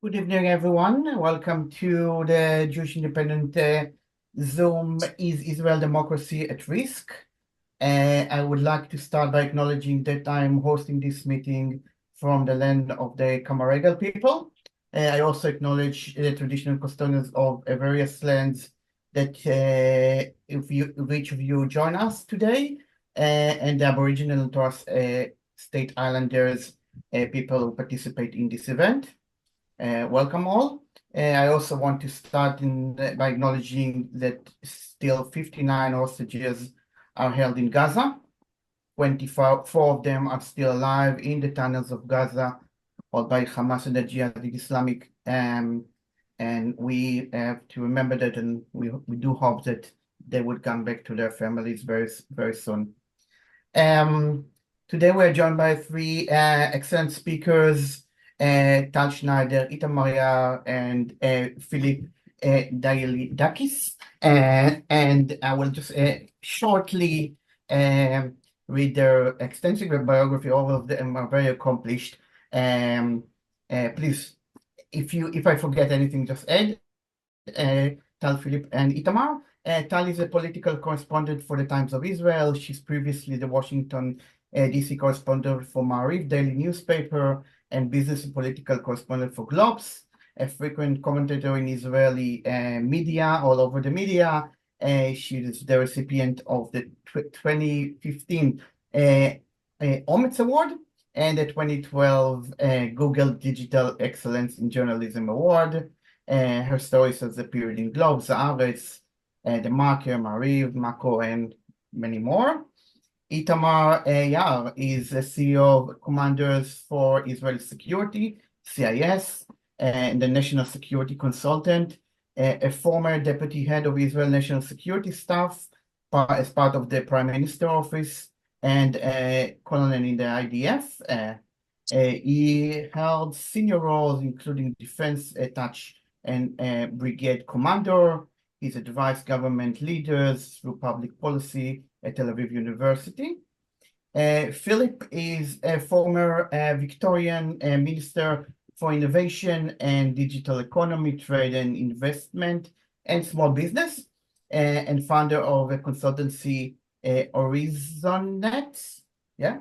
Good evening, everyone. Welcome to the Jewish Independent Zoom Is Israel Democracy at Risk? I would like to start by acknowledging that I'm hosting this meeting from the land of the Kamaregal people. I also acknowledge the traditional custodians of various lands that which of you join us today, and the Aboriginal and Torres Strait Islanders people who participate in this event. Welcome all. I also want to start by acknowledging that still 59 hostages are held in Gaza. 24 of them are still alive in the tunnels of Gaza, held by Hamas and the Jihadist Islamic. And we have to remember that, and we do hope that they would come back to their families very, very soon. Today we're joined by three excellent speakers. Tal Schneider, Itamar, Yaar, and Philip Dalidakis. And I will just shortly read their extensive biography. All of them are very accomplished. Please, if I forget anything, just add. Tal, Philip, and Itamar. Tal is a political correspondent for the Times of Israel. She's previously the Washington DC correspondent for Maariv daily newspaper and business and political correspondent for Globes, a frequent commentator in Israeli media, all over the media. She is the recipient of the 2015 Ometz Award and the 2012 Google Digital Excellence in Journalism Award. Her stories has appeared in Globes, Haaretz, The Marker, Maariv, Mako, and many more. Itamar Yaar is the CEO of Commanders for Israel Security, CIS, and the National Security Consultant, a former deputy head of Israel National Security Staff as part of the Prime Minister Office, and colonel in the IDF. He held senior roles, including defense attached and brigade commander. He's advised government leaders through public policy at Tel Aviv University. Philip is a former Victorian Minister for Innovation and Digital Economy, Trade and Investment, and Small Business, and founder of a consultancy, HorizonNet. Yeah.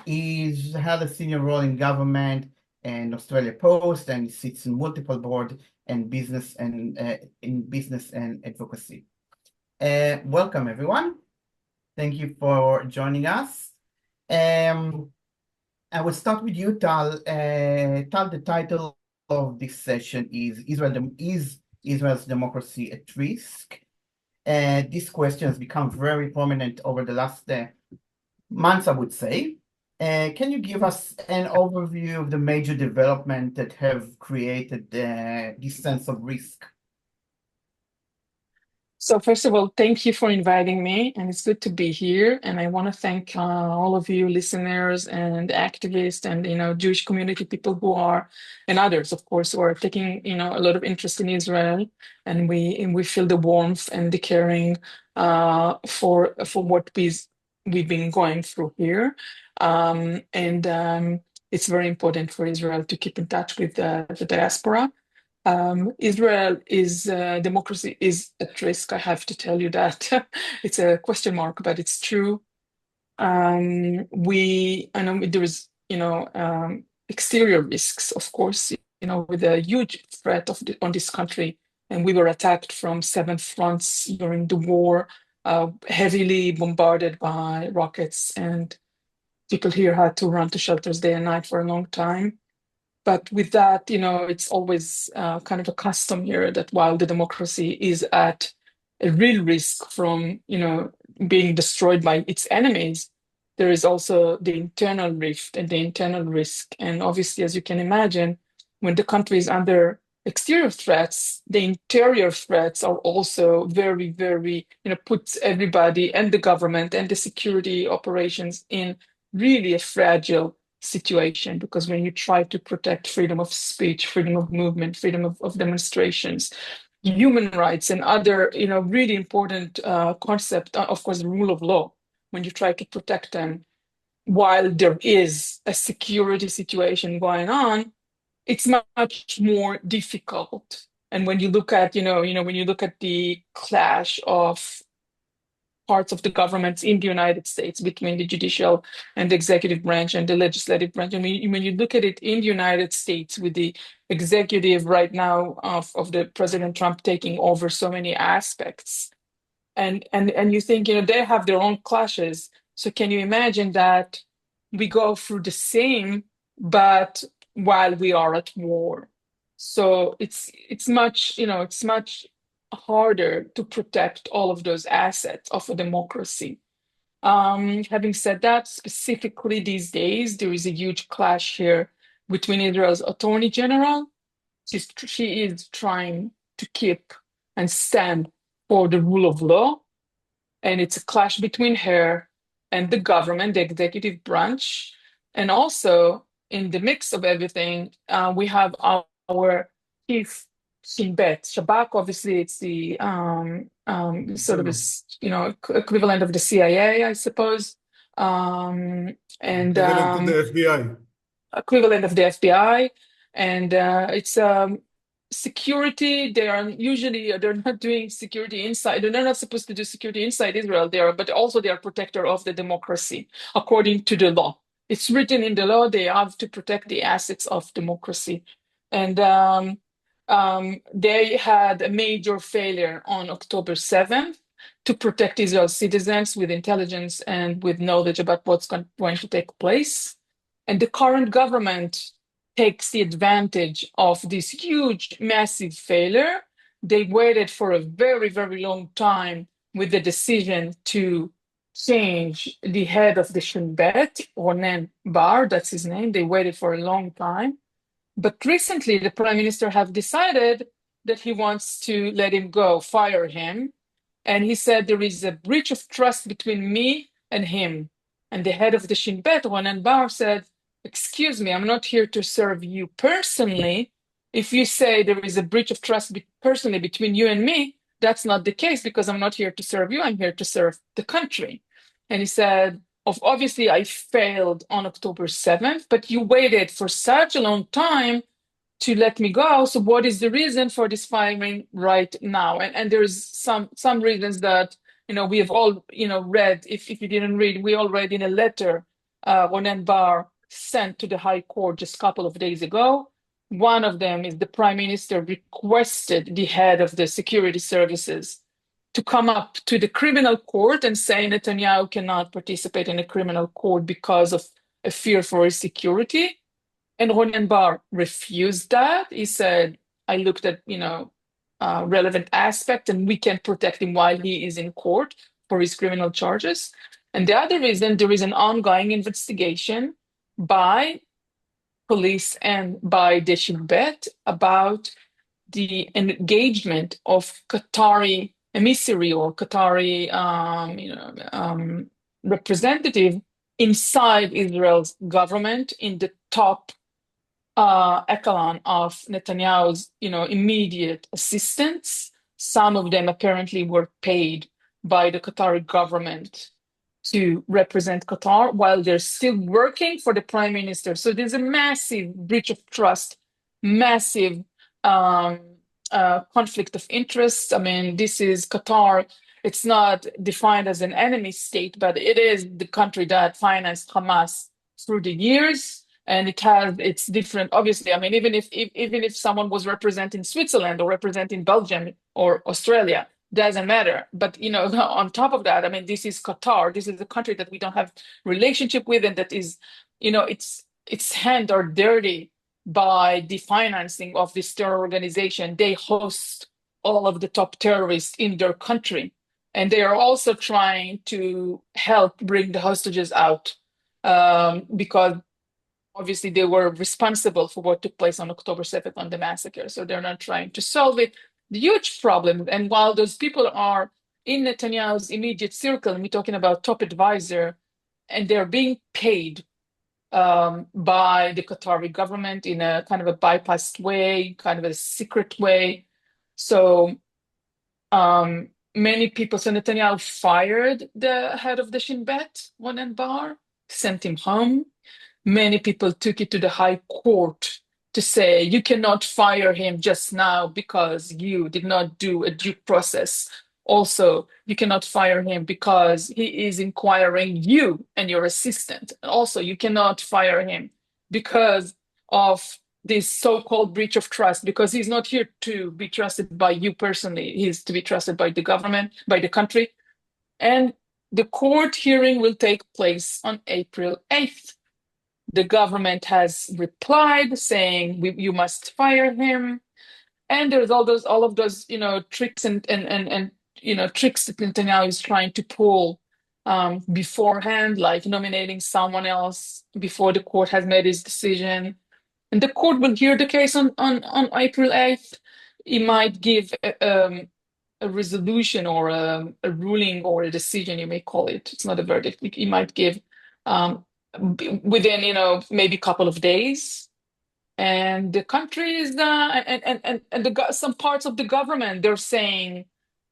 He's had a senior role in government and Australia Post, and he sits in multiple board and business and in business and advocacy. Welcome, everyone. Thank you for joining us. I will start with you, Tal. Tal, the title of this session is Israel's Democracy at Risk? This question has become very prominent over the last months, I would say. Can you give us an overview of the major development that have created this sense of risk? So first of all, thank you for inviting me, and it's good to be here. And I want to thank all of you listeners and activists and Jewish community people who are, and others, of course, who are taking a lot of interest in Israel, and we feel the warmth and the caring for what we've been going through here, and it's very important for Israel to keep in touch with the diaspora. Israel is democracy is at risk. I have to tell you that it's a question mark, but it's true. I know there is exterior risks, of course, with a huge threat on this country, and we were attacked from 7 fronts during the war, heavily bombarded by rockets, and people here had to run to shelters day and night for a long time. But with that, it's always kind of a custom here that while the democracy is at a real risk from, being destroyed by its enemies, there is also the internal rift and the internal risk. And obviously, as you can imagine, when the country is under exterior threats, the interior threats are also very, very, puts everybody and the government and the security operations in really a fragile situation, because when you try to protect freedom of speech, freedom of movement, freedom of demonstrations, human rights, and other really important concept, of course, the rule of law, when you try to protect them while there is a security situation going on, it's much more difficult. And when you look at, when you look at the clash of parts of the governments in the United States between the judicial and the executive branch and the legislative branch. I mean, when you look at it in the United States with the executive right now of the President Trump taking over so many aspects, and you think, they have their own clashes. So can you imagine that we go through the same, but while we are at war? So it's much, it's much harder to protect all of those assets of a democracy. Having said that, specifically these days, there is a huge clash here between Israel's attorney general. She is trying to keep and stand for the rule of law, and it's a clash between her and the government, the executive branch. And also, in the mix of everything, we have our chief Shin Bet. Shabak, obviously, it's the sort of equivalent of the CIA, I suppose, and Equivalent to the FBI. equivalent of the FBI, and it's security. They're not doing security inside. They're not supposed to do security inside Israel. But also they are protector of the democracy according to the law. It's written in the law. They have to protect the assets of democracy, and they had a major failure on October 7th to protect Israel's citizens with intelligence and with knowledge about what's going to take place. And the current government takes the advantage of this huge, massive failure. They waited for a very, very long time with the decision to change the head of the Shin Bet, Ronen Bar, that's his name. They waited for a long time. But recently, the prime minister have decided that he wants to let him go, fire him. And he said there is a breach of trust between me and him. And the head of the Shin Bet, Ronen Bar, said, "Excuse me, I'm not here to serve you personally. If you say there is a breach of trust personally between you and me, that's not the case because I'm not here to serve you. I'm here to serve the country." And he said, obviously, I failed on October 7th, but you waited for such a long time to let me go. So what is the reason for this firing right now? And there's some reasons that, we have all, read. If you didn't read, we all read in a letter Ronen Bar sent to the High Court just a couple of days ago. One of them is the Prime Minister requested the head of the security services to come up to the criminal court and say Netanyahu cannot participate in a criminal court because of a fear for his security. And Ronen Bar refused that. He said, I looked at, relevant aspect and we can protect him while he is in court for his criminal charges. And the other reason, there is an ongoing investigation by police and by the Shin Bet about the engagement of Qatari emissary or Qatari representative inside Israel's government in the top echelon of Netanyahu's immediate assistants. Some of them apparently were paid by the Qatari government to represent Qatar while they're still working for the prime minister. So there's a massive breach of trust, massive conflict of interest. I mean, this is Qatar. It's not defined as an enemy state, but it is the country that financed Hamas through the years. And it has its different, obviously, I mean, even if someone was representing Switzerland or representing Belgium or Australia, doesn't matter. But on top of that, I mean, this is Qatar. This is a country that we don't have relationship with, and that is, its hands are dirty by the financing of this terror organization. They host all of the top terrorists in their country, and they are also trying to help bring the hostages out because obviously they were responsible for what took place on October 7th on the massacre. So they're not trying to solve it. The huge problem, and while those people are in Netanyahu's immediate circle, and we're talking about top advisor, and they're being paid by the Qatari government in a kind of a bypassed way, kind of a secret way. So many people, so Netanyahu fired the head of the Shin Bet, Ronen Bar, sent him home. Many people took it to the High Court to say you cannot fire him just now because you did not do a due process. Also, you cannot fire him because he is inquiring you and your assistant. Also, you cannot fire him because of this so-called breach of trust, because he's not here to be trusted by you personally. He's to be trusted by the government, by the country. And the court hearing will take place on April 8th. The government has replied saying you must fire him. And there's all of those, tricks and tricks that Netanyahu is trying to pull beforehand, like nominating someone else before the court has made its decision. And the court will hear the case on April 8th. He might give a resolution or a ruling or a decision, you may call it. It's not a verdict. He might give within, maybe a couple of days. And the country is some parts of the government, they're saying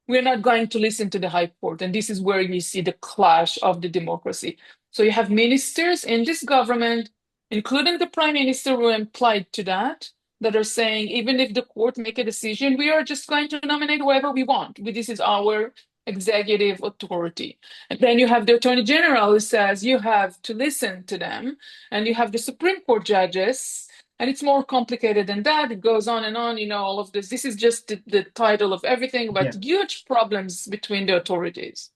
we're not going to listen to the High Court. And this is where you see the clash of the democracy. So you have ministers in this government, including the prime minister who implied to that are saying, even if the court make a decision, we are just going to nominate whoever we want. This is our executive authority. And then you have the attorney general who says you have to listen to them. And you have the Supreme Court judges. And it's more complicated than that. It goes on and on, all of this. This is just the title of everything, but huge problems between the authorities.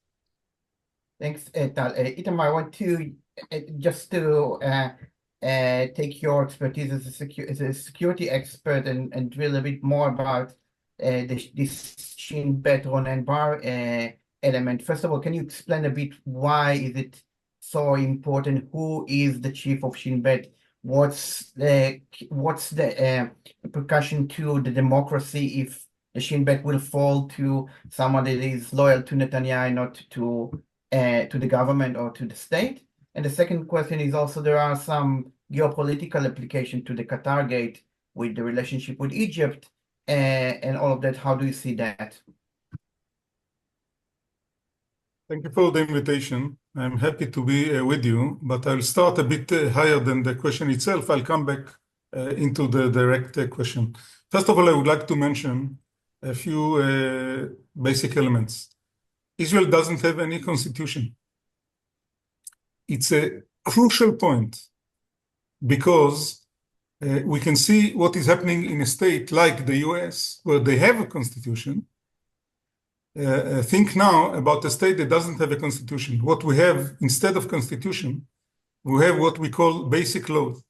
Thanks, Tal. Itamar, I want to just to take your expertise as a security expert and drill a bit more about this Shin Bet Ronen Bar element. First of all, can you explain a bit why is it so important? Who is the chief of Shin Bet? What's the repercussion to the democracy if the Shin Bet will fall to someone that is loyal to Netanyahu, not to the government or to the state? And the second question is also there are some geopolitical applications to the Qatar Gate with the relationship with Egypt and all of that. How do you see that? Thank you for the invitation. I'm happy to be with you, but I'll start a bit higher than the question itself. I'll come back into the direct question. First of all, I would like to mention a few basic elements. Israel doesn't have any constitution. It's a crucial point because we can see what is happening in a state like the US, where they have a constitution. Think now about a state that doesn't have a constitution. What we have instead of constitution, we have what we call basic laws.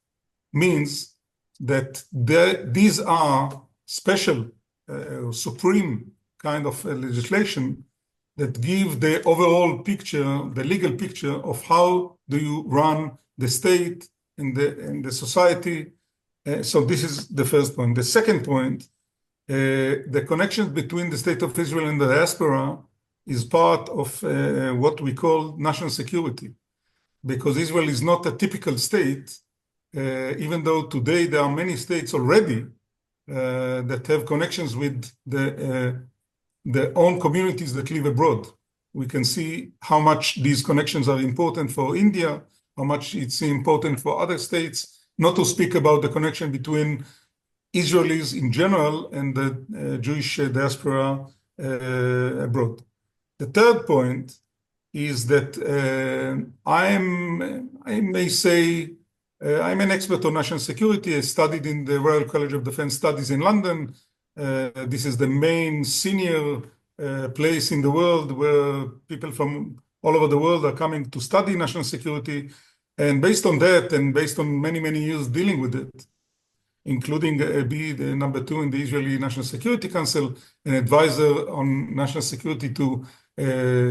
Means that these are special, supreme kind of legislation that give the overall picture, the legal picture of how do you run the state and the society. So this is the first point. The second point, the connection between the state of Israel and the diaspora is part of what we call national security, because Israel is not a typical state, even though today there are many states already that have connections with their own communities that live abroad. We can see how much these connections are important for India, how much it's important for other states, not to speak about the connection between Israelis in general and the Jewish diaspora abroad. The third point is that I may say, I'm an expert on national security. I studied in the Royal College of Defense Studies in London. This is the main senior place in the world where people from all over the world are coming to study national security. And based on that, and based on many, many years dealing with it, including be the number 2 in the Israeli National Security Council, an advisor on national security to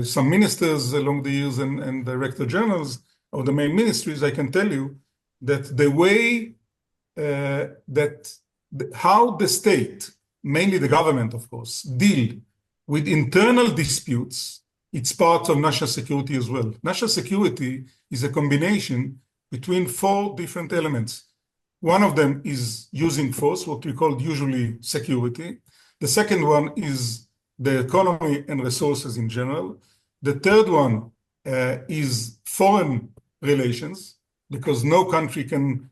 some ministers along the years and director generals of the main ministries, I can tell you that the way how the state, mainly the government, of course, deal with internal disputes, it's part of national security as well. National security is a combination between 4 different elements. One of them is using force, what we call usually security. The second one is the economy and resources in general. The third one is foreign relations, because no country can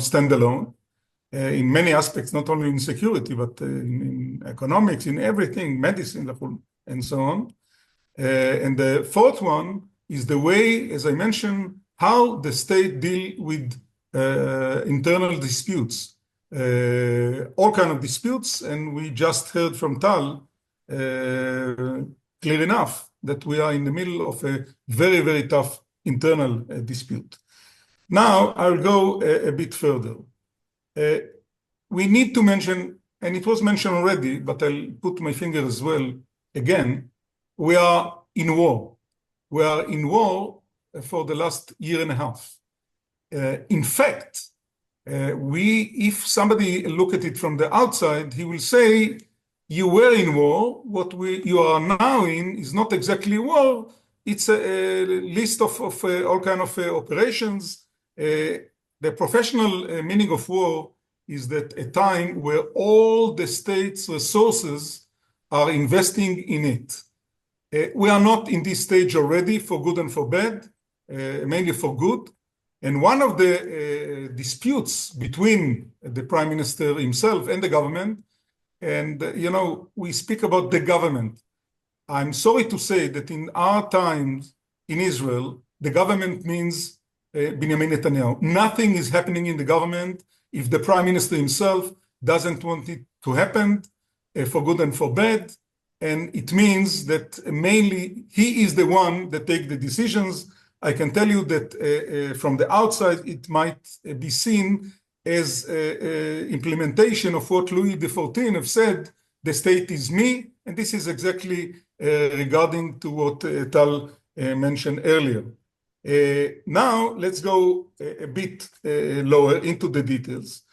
stand alone. in many aspects, not only in security, but in economics, in everything, medicine, and so on. And the fourth one is the way, as I mentioned, how the state deal with internal disputes, all kind of disputes. And we just heard from Tal, clear enough, that we are in the middle of a very, very tough internal dispute. Now, I'll go a bit further. We need to mention, and it was mentioned already, but I'll put my finger as well again, we are in war. We are in war for the last year and a half. In fact, if somebody look at it from the outside, he will say, you were in war. What you are now in is not exactly war. It's a list of all kind of operations. The professional meaning of war is that a time where all the state's resources are investing in it. We are not in this stage already, for good and for bad, mainly for good. And one of the disputes between the prime minister himself and the government, and we speak about the government. I'm sorry to say that in our times in Israel, the government means Benjamin Netanyahu. Nothing is happening in the government if the prime minister himself doesn't want it to happen, for good and for bad. And it means that mainly he is the one that takes the decisions. I can tell you that from the outside, it might be seen as implementation of what Louis XIV have said, the state is me. And this is exactly regarding to what Tal mentioned earlier. Now, let's go a bit lower into the details.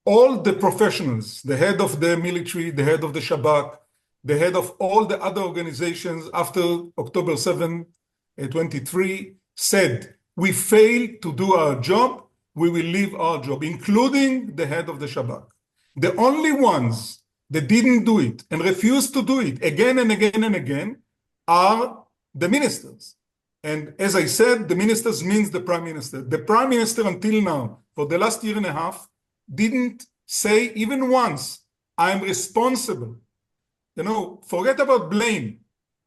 All the professionals, the head of the military, the head of the Shabak, the head of all the other organizations after October 7, 23, said, we failed to do our job, we will leave our job, including the head of the Shabak. The only ones that didn't do it and refused to do it again and again and again are the ministers. And as I said, the ministers means the prime minister. The prime minister until now, for the last year and a half, didn't say even once, I'm responsible. Forget about blame,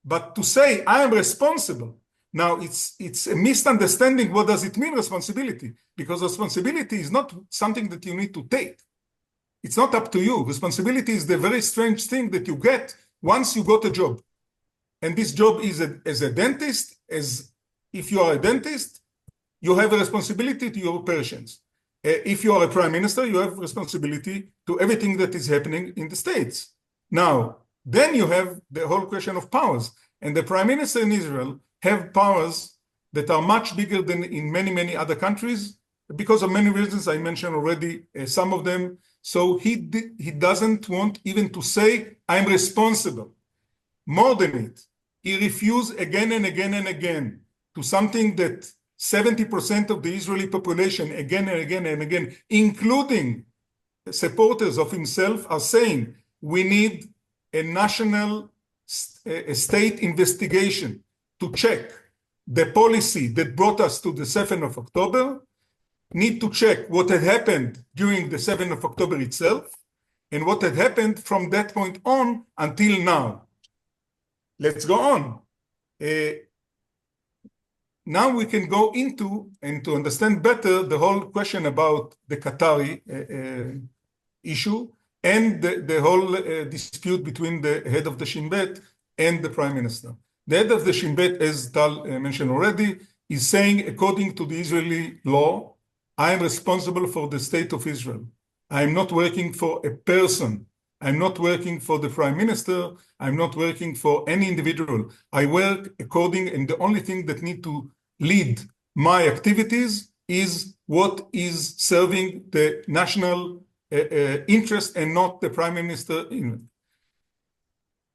but to say I am responsible. Now, it's a misunderstanding. What does it mean, responsibility? Because responsibility is not something that you need to take. It's not up to you. Responsibility is the very strange thing that you get once you got a job. And this job is as a dentist, as if you are a dentist, you have a responsibility to your patients. If you are a prime minister, you have responsibility to everything that is happening in the states. Now, then you have the whole question of powers. And the prime minister in Israel have powers that are much bigger than in many, many other countries because of many reasons. I mentioned already some of them. So he doesn't want even to say, I'm responsible. More than it, he refused again and again and again to something that 70% of the Israeli population, again and again and again, including supporters of himself, are saying, we need a national state investigation to check the policy that brought us to the 7th of October, need to check what had happened during the 7th of October itself, and what had happened from that point on until now. Let's go on. Now we can go into, and to understand better, the whole question about the Qatari issue and the whole dispute between the head of the Shin Bet and the prime minister. The head of the Shin Bet, as Tal mentioned already, is saying, according to the Israeli law, I am responsible for the state of Israel. I am not working for a person. I'm not working for the prime minister. I'm not working for any individual. I work according, and the only thing that need to lead my activities is what is serving the national interest and not the prime minister.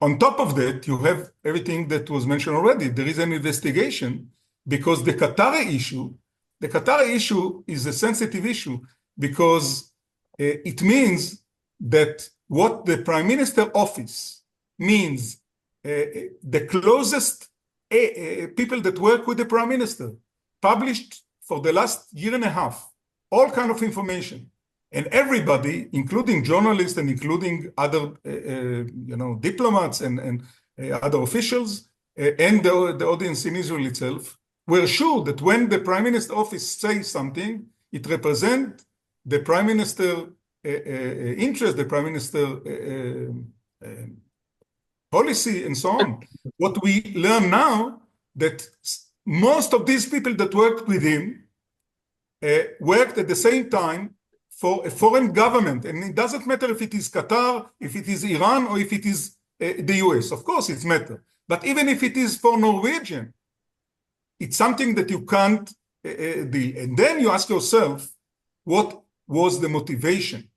On top of that, you have everything that was mentioned already. There is an investigation because the Qatari issue is a sensitive issue because it means that what the prime minister office means, the closest people that work with the prime minister published for the last year and a half all kind of information And everybody, including journalists and including other, diplomats and other officials, and the audience in Israel itself, were sure that when the Prime Minister's office says something, it represents the Prime Minister interest, the Prime Minister policy, and so on. What we learn now, that most of these people that worked with him worked at the same time for a foreign government. And it doesn't matter if it is Qatar, if it is Iran, or if it is the US. Of course, it matters. But even if it is for Norwegian, it's something that you can't deal. And then you ask yourself, what was the motivation?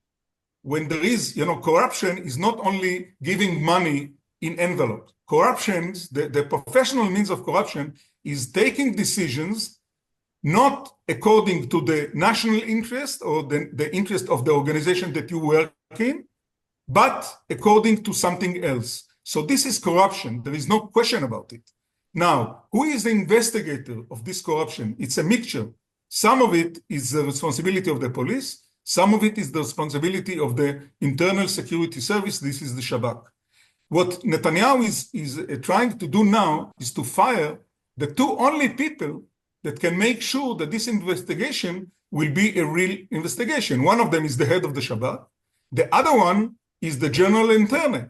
When there is, corruption is not only giving money in envelopes. Corruptions, the professional means of corruption is taking decisions not according to the national interest or the interest of the organization that you work in, but according to something else. So this is corruption. There is no question about it. Now, who is the investigator of this corruption? It's a mixture. Some of it is the responsibility of the police. Some of it is the responsibility of the Internal Security Service. This is the Shabak. What Netanyahu is trying to do now is to fire the two only people that can make sure that this investigation will be a real investigation. One of them is the head of the Shabak. The other one is the general internal.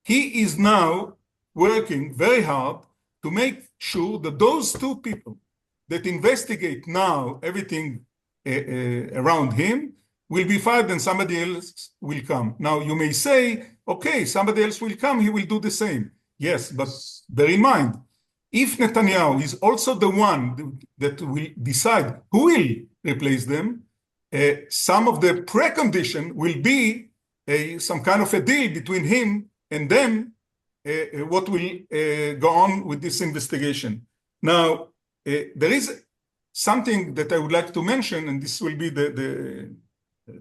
He is now working very hard to make sure that those two people that investigate now everything around him will be fired and somebody else will come. Now, you may say, okay, somebody else will come, he will do the same. Yes, but bear in mind, if Netanyahu is also the one that will decide who will replace them, some of the precondition will be some kind of a deal between him and them, what will go on with this investigation. Now, there is something that I would like to mention, and this will be the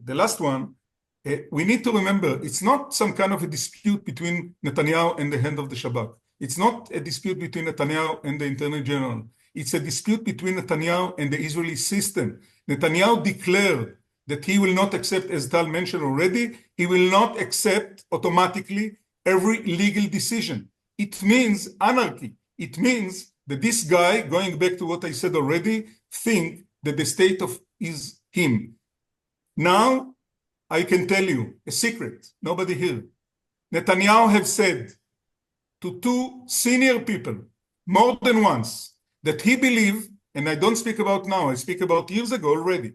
last one. We need to remember, it's not some kind of a dispute between Netanyahu and the head of the Shabak. It's not a dispute between Netanyahu and the Attorney General. It's a dispute between Netanyahu and the Israeli system. Netanyahu declared that he will not accept, as Tal mentioned already, he will not accept automatically every legal decision. It means anarchy. It means that this guy, going back to what I said already, think that the state is him. Now, I can tell you a secret, nobody here. Netanyahu have said to two senior people more than once that he believed, and I don't speak about now, I speak about years ago already.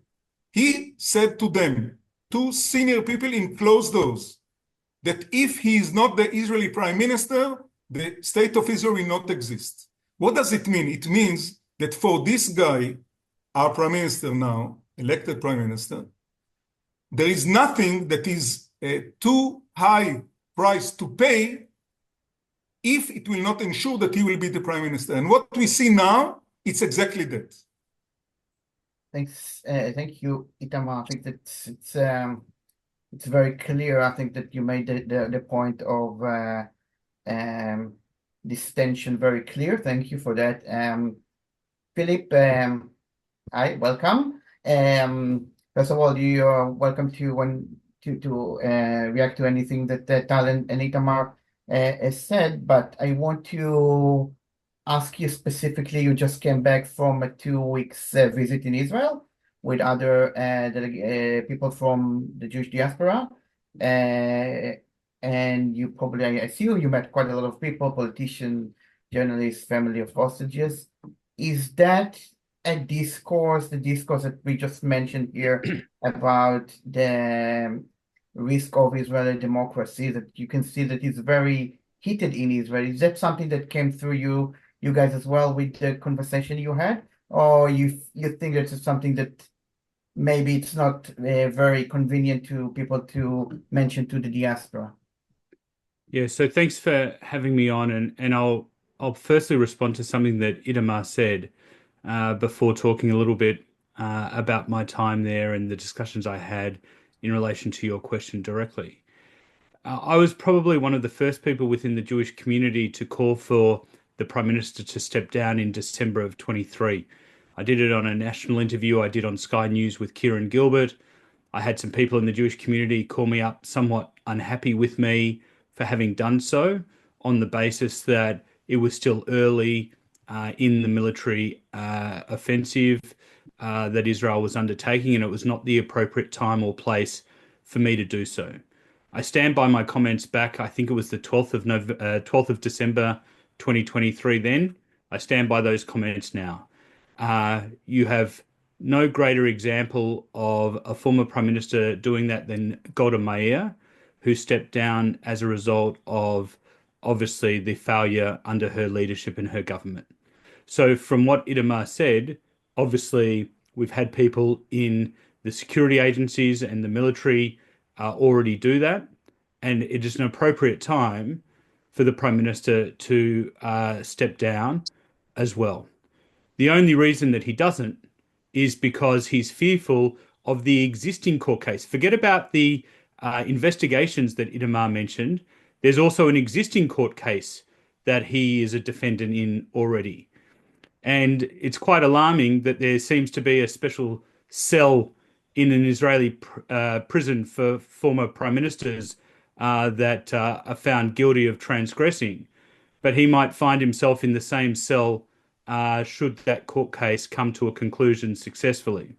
He said to them, two senior people in closed doors, that if he is not the Israeli prime minister, the state of Israel will not exist. What does it mean? It means that for this guy, our prime minister now, elected prime minister, there is nothing that is a too high price to pay if it will not ensure that he will be the prime minister. And what we see now, it's exactly that. Thanks. Thank you, Itamar. I think that it's very clear. I think that you made the point of this tension very clear. Thank you for that. Philip, hi, welcome. First of all, you are welcome to react to anything that Tal and Itamar has said, but I want to ask you specifically, you just came back from a 2 weeks visit in Israel with other people from the Jewish diaspora. And you probably, I assume you met quite a lot of people, politicians, journalists, family of hostages. Is that a discourse, the discourse that we just mentioned here about the risk of Israeli democracy, that you can see that it's very heated in Israel? Is that something that came through you guys as well with the conversation you had? Or you think that's something that maybe it's not very convenient to people to mention to the diaspora? Yeah, so thanks for having me on, and I'll firstly respond to something that Itamar said before talking a little bit about my time there and the discussions I had in relation to your question directly. I was probably one of the first people within the Jewish community to call for the Prime Minister to step down in December of 23. I did it on a national interview I did on Sky News with Kieran Gilbert. I had some people in the Jewish community call me up somewhat unhappy with me for having done so on the basis that it was still early in the military offensive that Israel was undertaking, and it was not the appropriate time or place for me to do so. I stand by my comments back. I think it was the 12th of December 2023 then. I stand by those comments now. You have no greater example of a former Prime Minister doing that than Golda Meir, who stepped down as a result of obviously the failure under her leadership in her government. So from what Itamar said, obviously we've had people in the security agencies and the military already do that, and it is an appropriate time for the Prime Minister to step down as well. The only reason that he doesn't is because he's fearful of the existing court case. Forget about the investigations that Itamar mentioned. There's also an existing court case that he is a defendant in already. And it's quite alarming that there seems to be a special cell in an Israeli prison for former prime ministers that are found guilty of transgressing. But he might find himself in the same cell should that court case come to a conclusion successfully.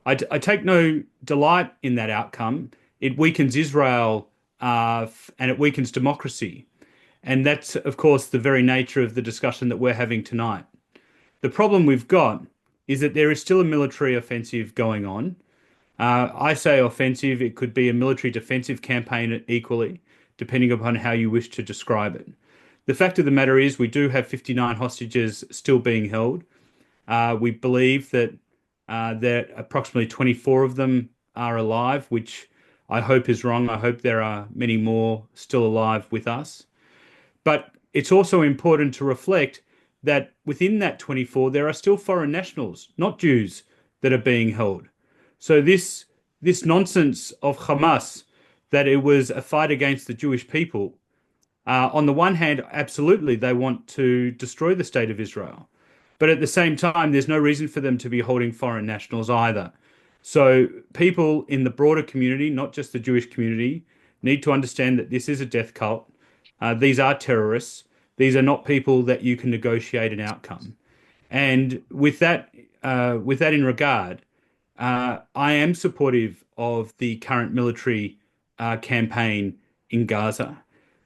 I take no delight in that outcome. It weakens Israel and it weakens democracy. And that's, of course, the very nature of the discussion that we're having tonight. The problem we've got is that there is still a military offensive going on. I say offensive, it could be a military defensive campaign equally, depending upon how you wish to describe it. The fact of the matter is we do have 59 hostages still being held. We believe that approximately 24 of them are alive, which I hope is wrong. I hope there are many more still alive with us. But it's also important to reflect that within that 24, there are still foreign nationals, not Jews, that are being held. So this nonsense of Hamas, that it was a fight against the Jewish people, on the one hand, absolutely, they want to destroy the state of Israel. But at the same time, there's no reason for them to be holding foreign nationals either. So people in the broader community, not just the Jewish community, need to understand that this is a death cult. These are terrorists. These are not people that you can negotiate an outcome. And with that in regard, I am supportive of the current military campaign in Gaza.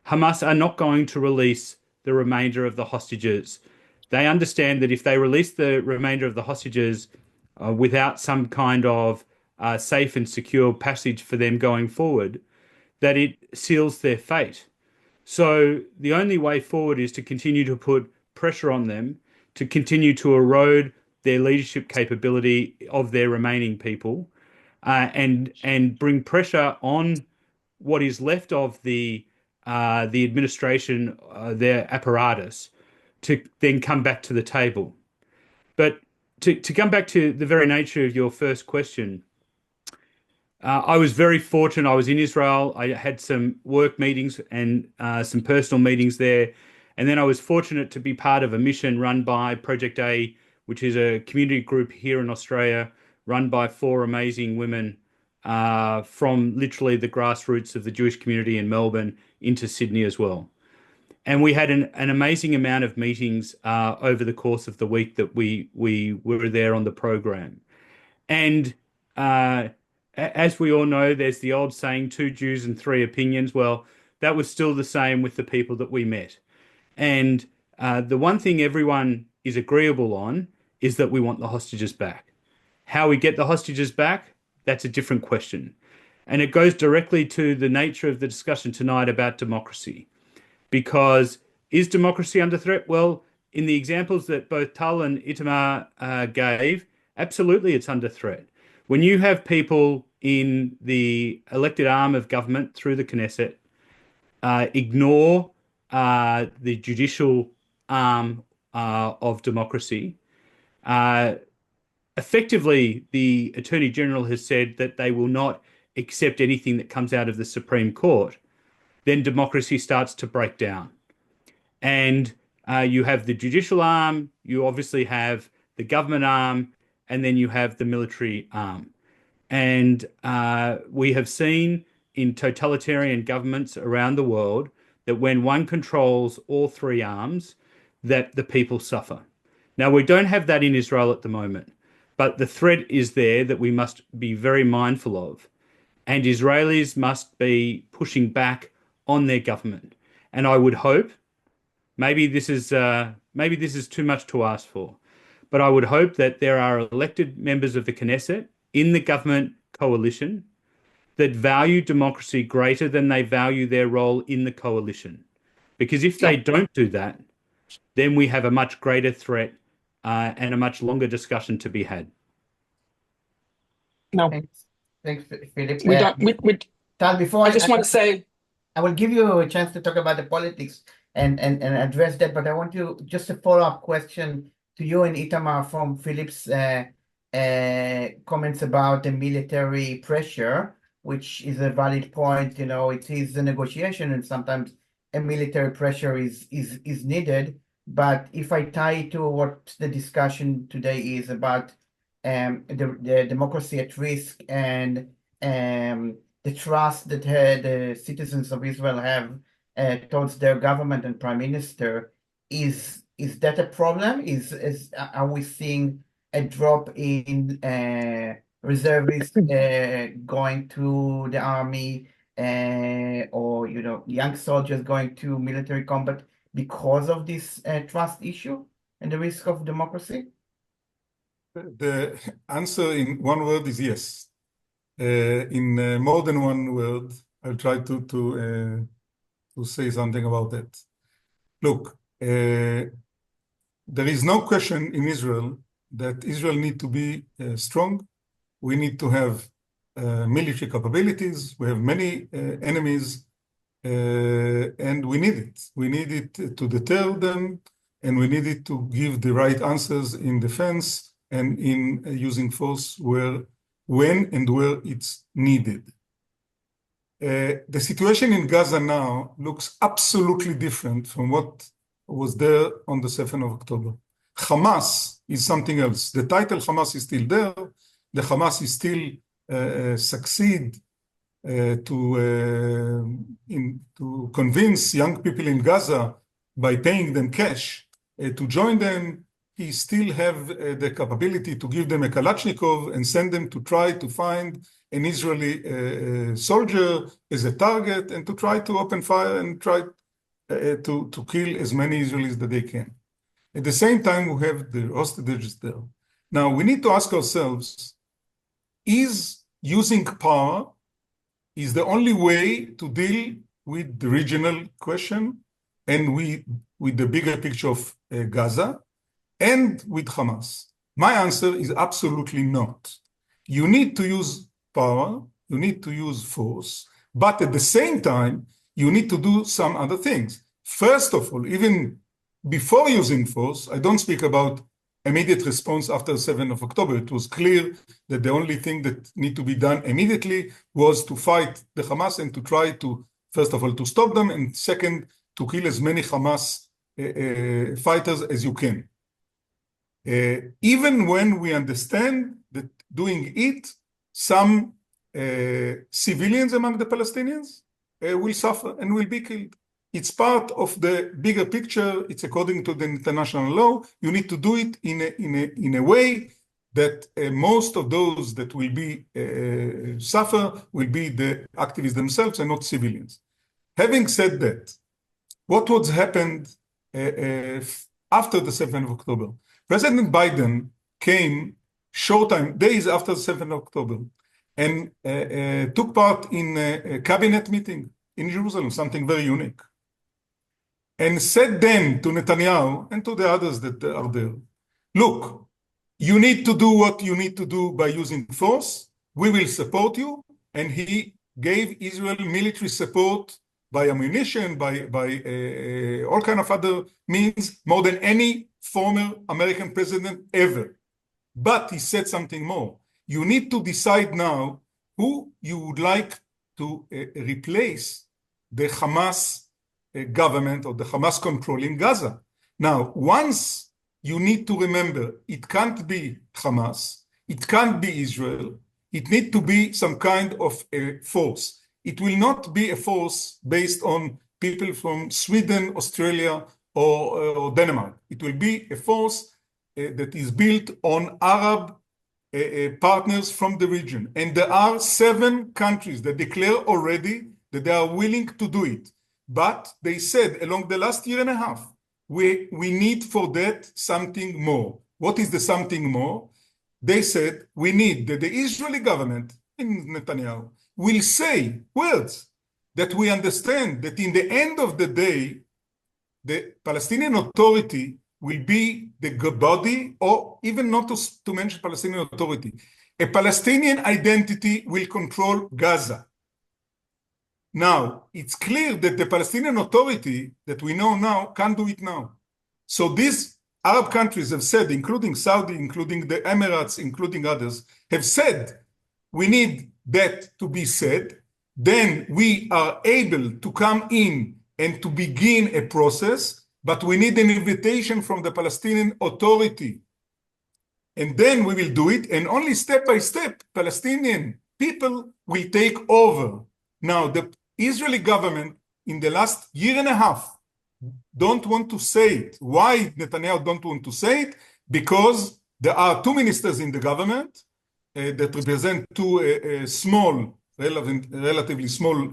Hamas are not going to release the remainder of the hostages. They understand that if they release the remainder of the hostages without some kind of safe and secure passage for them going forward, that it seals their fate. So the only way forward is to continue to put pressure on them, to continue to erode their leadership capability of their remaining people, and bring pressure on what is left of the administration, their apparatus, to then come back to the table. But to come back to the very nature of your first question, I was very fortunate. I was in Israel. I had some work meetings and some personal meetings there. And then I was fortunate to be part of a mission run by Project A, which is a community group here in Australia, run by 4 amazing women from literally the grassroots of the Jewish community in Melbourne into Sydney as well. And we had an amazing amount of meetings over the course of the week that we were there on the program. And as we all know, there's the old saying, 2 Jews and 3 opinions. Well, that was still the same with the people that we met. And the one thing everyone is agreeable on is that we want the hostages back. How we get the hostages back, that's a different question. And it goes directly to the nature of the discussion tonight about democracy. Because is democracy under threat? Well, in the examples that both Tal and Itamar gave, absolutely it's under threat. When you have people in the elected arm of government through the Knesset ignore the judicial arm of democracy, effectively the Attorney General has said that they will not accept anything that comes out of the Supreme Court, then democracy starts to break down. And you have the judicial arm, you obviously have the government arm, and then you have the military arm. And we have seen in totalitarian governments around the world that when one controls all three arms, that the people suffer. Now, we don't have that in Israel at the moment, but the threat is there that we must be very mindful of. And Israelis must be pushing back on their government. And I would hope, maybe this is too much to ask for, but I would hope that there are elected members of the Knesset in the government coalition that value democracy greater than they value their role in the coalition. Because if they don't do that, then we have a much greater threat and a much longer discussion to be had. No, Thanks, Philip. we don't. Tal, before I just want to say, I will give you a chance to talk about the politics and address that, but I want you just a follow-up question to you and Itamar from Philip's comments about the military pressure, which is a valid point. You know, it is a negotiation, and sometimes a military pressure is needed. But if I tie it to what the discussion today is about, the democracy at risk and the trust that the citizens of Israel have towards their government and prime minister, is that a problem? Are we seeing a drop in reservists going to the army, or young soldiers going to military combat because of this trust issue and the risk of democracy? The answer in one word is yes. In more than one word, I'll try to say something about that. Look, there is no question in Israel that Israel need to be strong. We need to have military capabilities. We have many enemies, and we need it. We need it to deter them, and we need it to give the right answers in defense and in using force when and where it's needed. The situation in Gaza now looks absolutely different from what was there on the 7th of October. Hamas is something else. The title Hamas is still there. The Hamas is still succeed to convince young people in Gaza by paying them cash to join them. He still have the capability to give them a Kalashnikov and send them to try to find an Israeli soldier as a target and to try to open fire and try to kill as many Israelis that they can. At the same time, we have the hostages there. Now, we need to ask ourselves, is using power is the only way to deal with the regional question and with the bigger picture of Gaza and with Hamas? My answer is absolutely not. You need to use power, you need to use force, but at the same time, you need to do some other things. First of all, even before using force, I don't speak about immediate response after 7th of October. It was clear that the only thing that need to be done immediately was to fight the Hamas and to try to, first of all, to stop them, and second, to kill as many Hamas fighters as you can. Even when we understand that doing it, some civilians among the Palestinians will suffer and will be killed. It's part of the bigger picture. It's according to the international law. You need to do it in a way that most of those that will be suffer will be the activists themselves and not civilians. Having said that, what was happened after the 7th of October? President Biden came short time, days after the 7th of October, and took part in a cabinet meeting in Jerusalem, something very unique, and said then to Netanyahu and to the others that are there, look, you need to do what you need to do by using force. We will support you. And he gave Israel military support by ammunition, by all kind of other means, more than any former American president ever. But he said something more. You need to decide now who you would like to replace the Hamas government or the Hamas control in Gaza. Now, once you need to remember, it can't be Hamas, it can't be Israel, it needs to be some kind of a force. It will not be a force based on people from Sweden, Australia, or Denmark. It will be a force that is built on Arab partners from the region. And there are 7 countries that declare already that they are willing to do it. But they said along the last year and a half, we need for that something more. What is the something more? They said we need that the Israeli government in Netanyahu will say words that we understand that in the end of the day, the Palestinian Authority will be the body, or even not to mention Palestinian Authority. A Palestinian identity will control Gaza. Now, it's clear that the Palestinian Authority that we know now can't do it now. So these Arab countries have said, including Saudi, including the Emirates, including others, have said, we need that to be said. Then we are able to come in and to begin a process, but we need an invitation from the Palestinian Authority. And then we will do it, and only step by step, Palestinian people will take over. Now, the Israeli government in the last year and a half don't want to say it. Why Netanyahu don't want to say it? Because there are 2 ministers in the government that represent 2 small, relatively small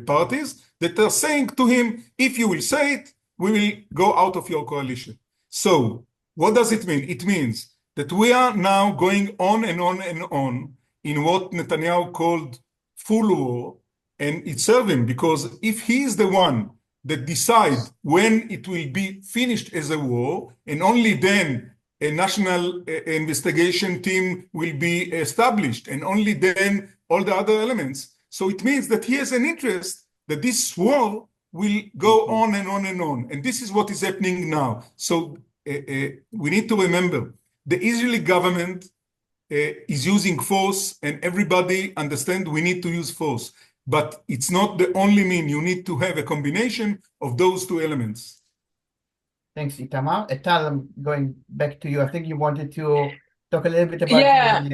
parties that are saying to him, if you will say it, we will go out of your coalition. So what does it mean? It means that we are now going on and on and on in what Netanyahu called full war, and it serves him, because if he is the one that decides when it will be finished as a war, and only then a national investigation team will be established, and only then all the other elements. So it means that he has an interest that this war will go on and on and on. And this is what is happening now. So we need to remember, the Israeli government is using force, and everybody understands we need to use force. But it's not the only mean. You need to have a combination of those 2 elements. Thanks, Itamar. Tal, I'm going back to you. I think you wanted to talk a little bit about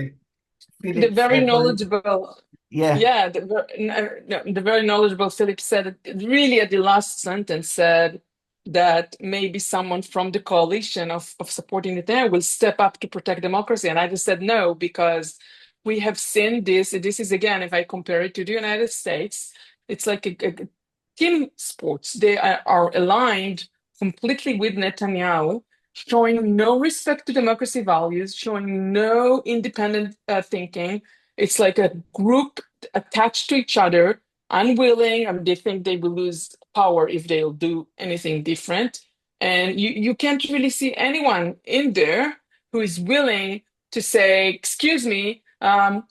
The Philip's very knowledgeable, yeah. the very knowledgeable Philip said it really at the last sentence, said that maybe someone from the coalition of supporting Netanyahu will step up to protect democracy. And I just said no, because we have seen this. This is, again, if I compare it to the United States, it's like a team sports. They are aligned completely with Netanyahu, showing no respect to democracy values, showing no independent thinking. It's like a group attached to each other, unwilling, and they think they will lose power if they'll do anything different. And you can't really see anyone in there who is willing to say, excuse me,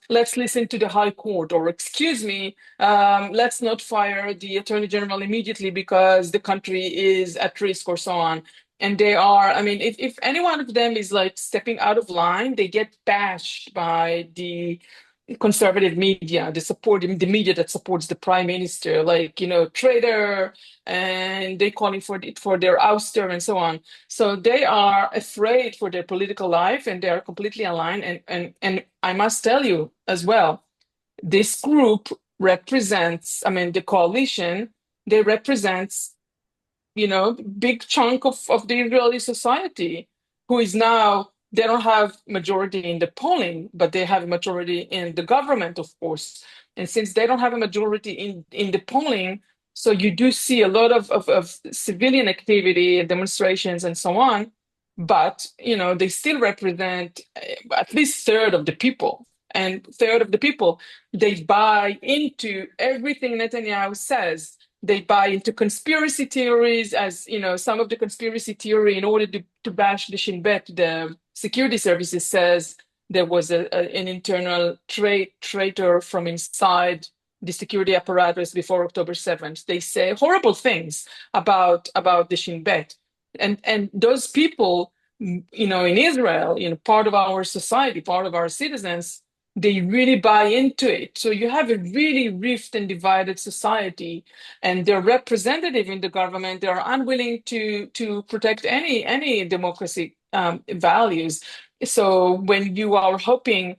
let's listen to the High Court, or excuse me, let's not fire the Attorney General immediately because the country is at risk, or so on. And they are, I mean, if any one of them is like stepping out of line, they get bashed by the conservative media, the media that supports the prime minister, like, traitor, and they calling for their ouster and so on. So they are afraid for their political life, and they are completely aligned. And I must tell you as well, this group represents, I mean, the coalition, they represents, big chunk of the Israeli society, who is now, they don't have majority in the polling, but they have a majority in the government, of course. And since they don't have a majority in the polling, so you do see a lot of civilian activity, demonstrations, and so on. But, they still represent at least third of the people. And third of the people, they buy into everything Netanyahu says. They buy into conspiracy theories, as some of the conspiracy theory, in order to bash the Shin Bet, the security services, says there was an internal traitor from inside the security apparatus before October 7th. They say horrible things about the Shin Bet. And those people, in Israel, part of our society, part of our citizens, they really buy into it. So you have a really rift and divided society, and their representative in the government, they are unwilling to protect any democracy values. So when you are hoping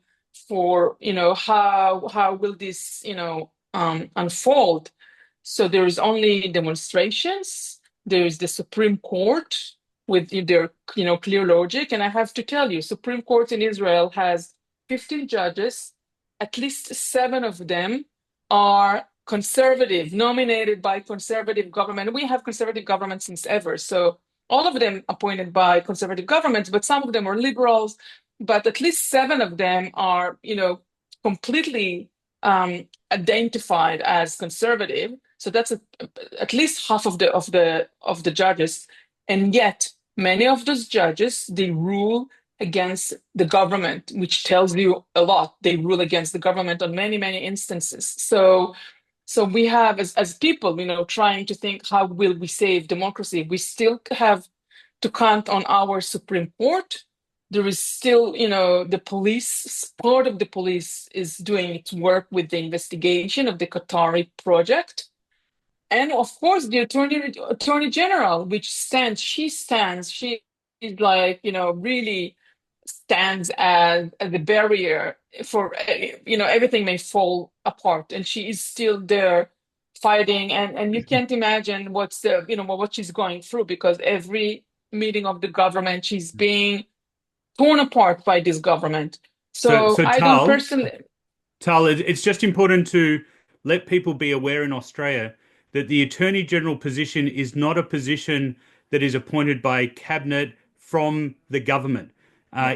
for, how will this, unfold. So there is only demonstrations. There is the Supreme Court with their, clear logic. And I have to tell you, Supreme Court in Israel has 15 judges. At least 7 of them are conservative, nominated by conservative government. We have conservative government since ever. So all of them appointed by conservative governments, but some of them are liberals. But at least 7 of them are, completely identified as conservative. So that's at least half of the judges, and yet many of those judges, they rule against the government, which tells you a lot. They rule against the government on many, many instances. So we have, as people, trying to think, how will we save democracy? We still have to count on our Supreme Court. There is still, the police, part of the police is doing its work with the investigation of the Qatari project. And of course, the attorney general, she is like, really stands as the barrier for, everything may fall apart. And she is still there fighting. And you can't imagine what she's going through, because every meeting of the government, she's being torn apart by this government. So I don't personally... Tal, it's just important to let people be aware in Australia that the Attorney General position is not a position that is appointed by cabinet from the government.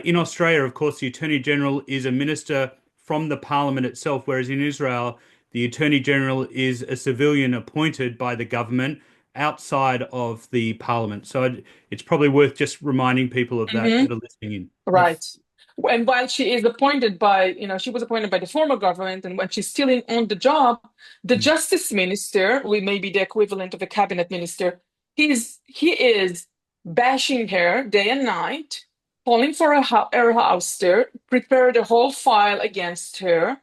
In Australia, of course, the Attorney General is a minister from the parliament itself, whereas in Israel, the Attorney General is a civilian appointed by the government outside of the parliament. So it's probably worth just reminding people of that that are listening in. Right. And while she is appointed by, she was appointed by the former government, and when she's still on the job, the justice minister, we may be the equivalent of a cabinet minister, he is bashing her day and night, calling for her ouster, prepared a whole file against her.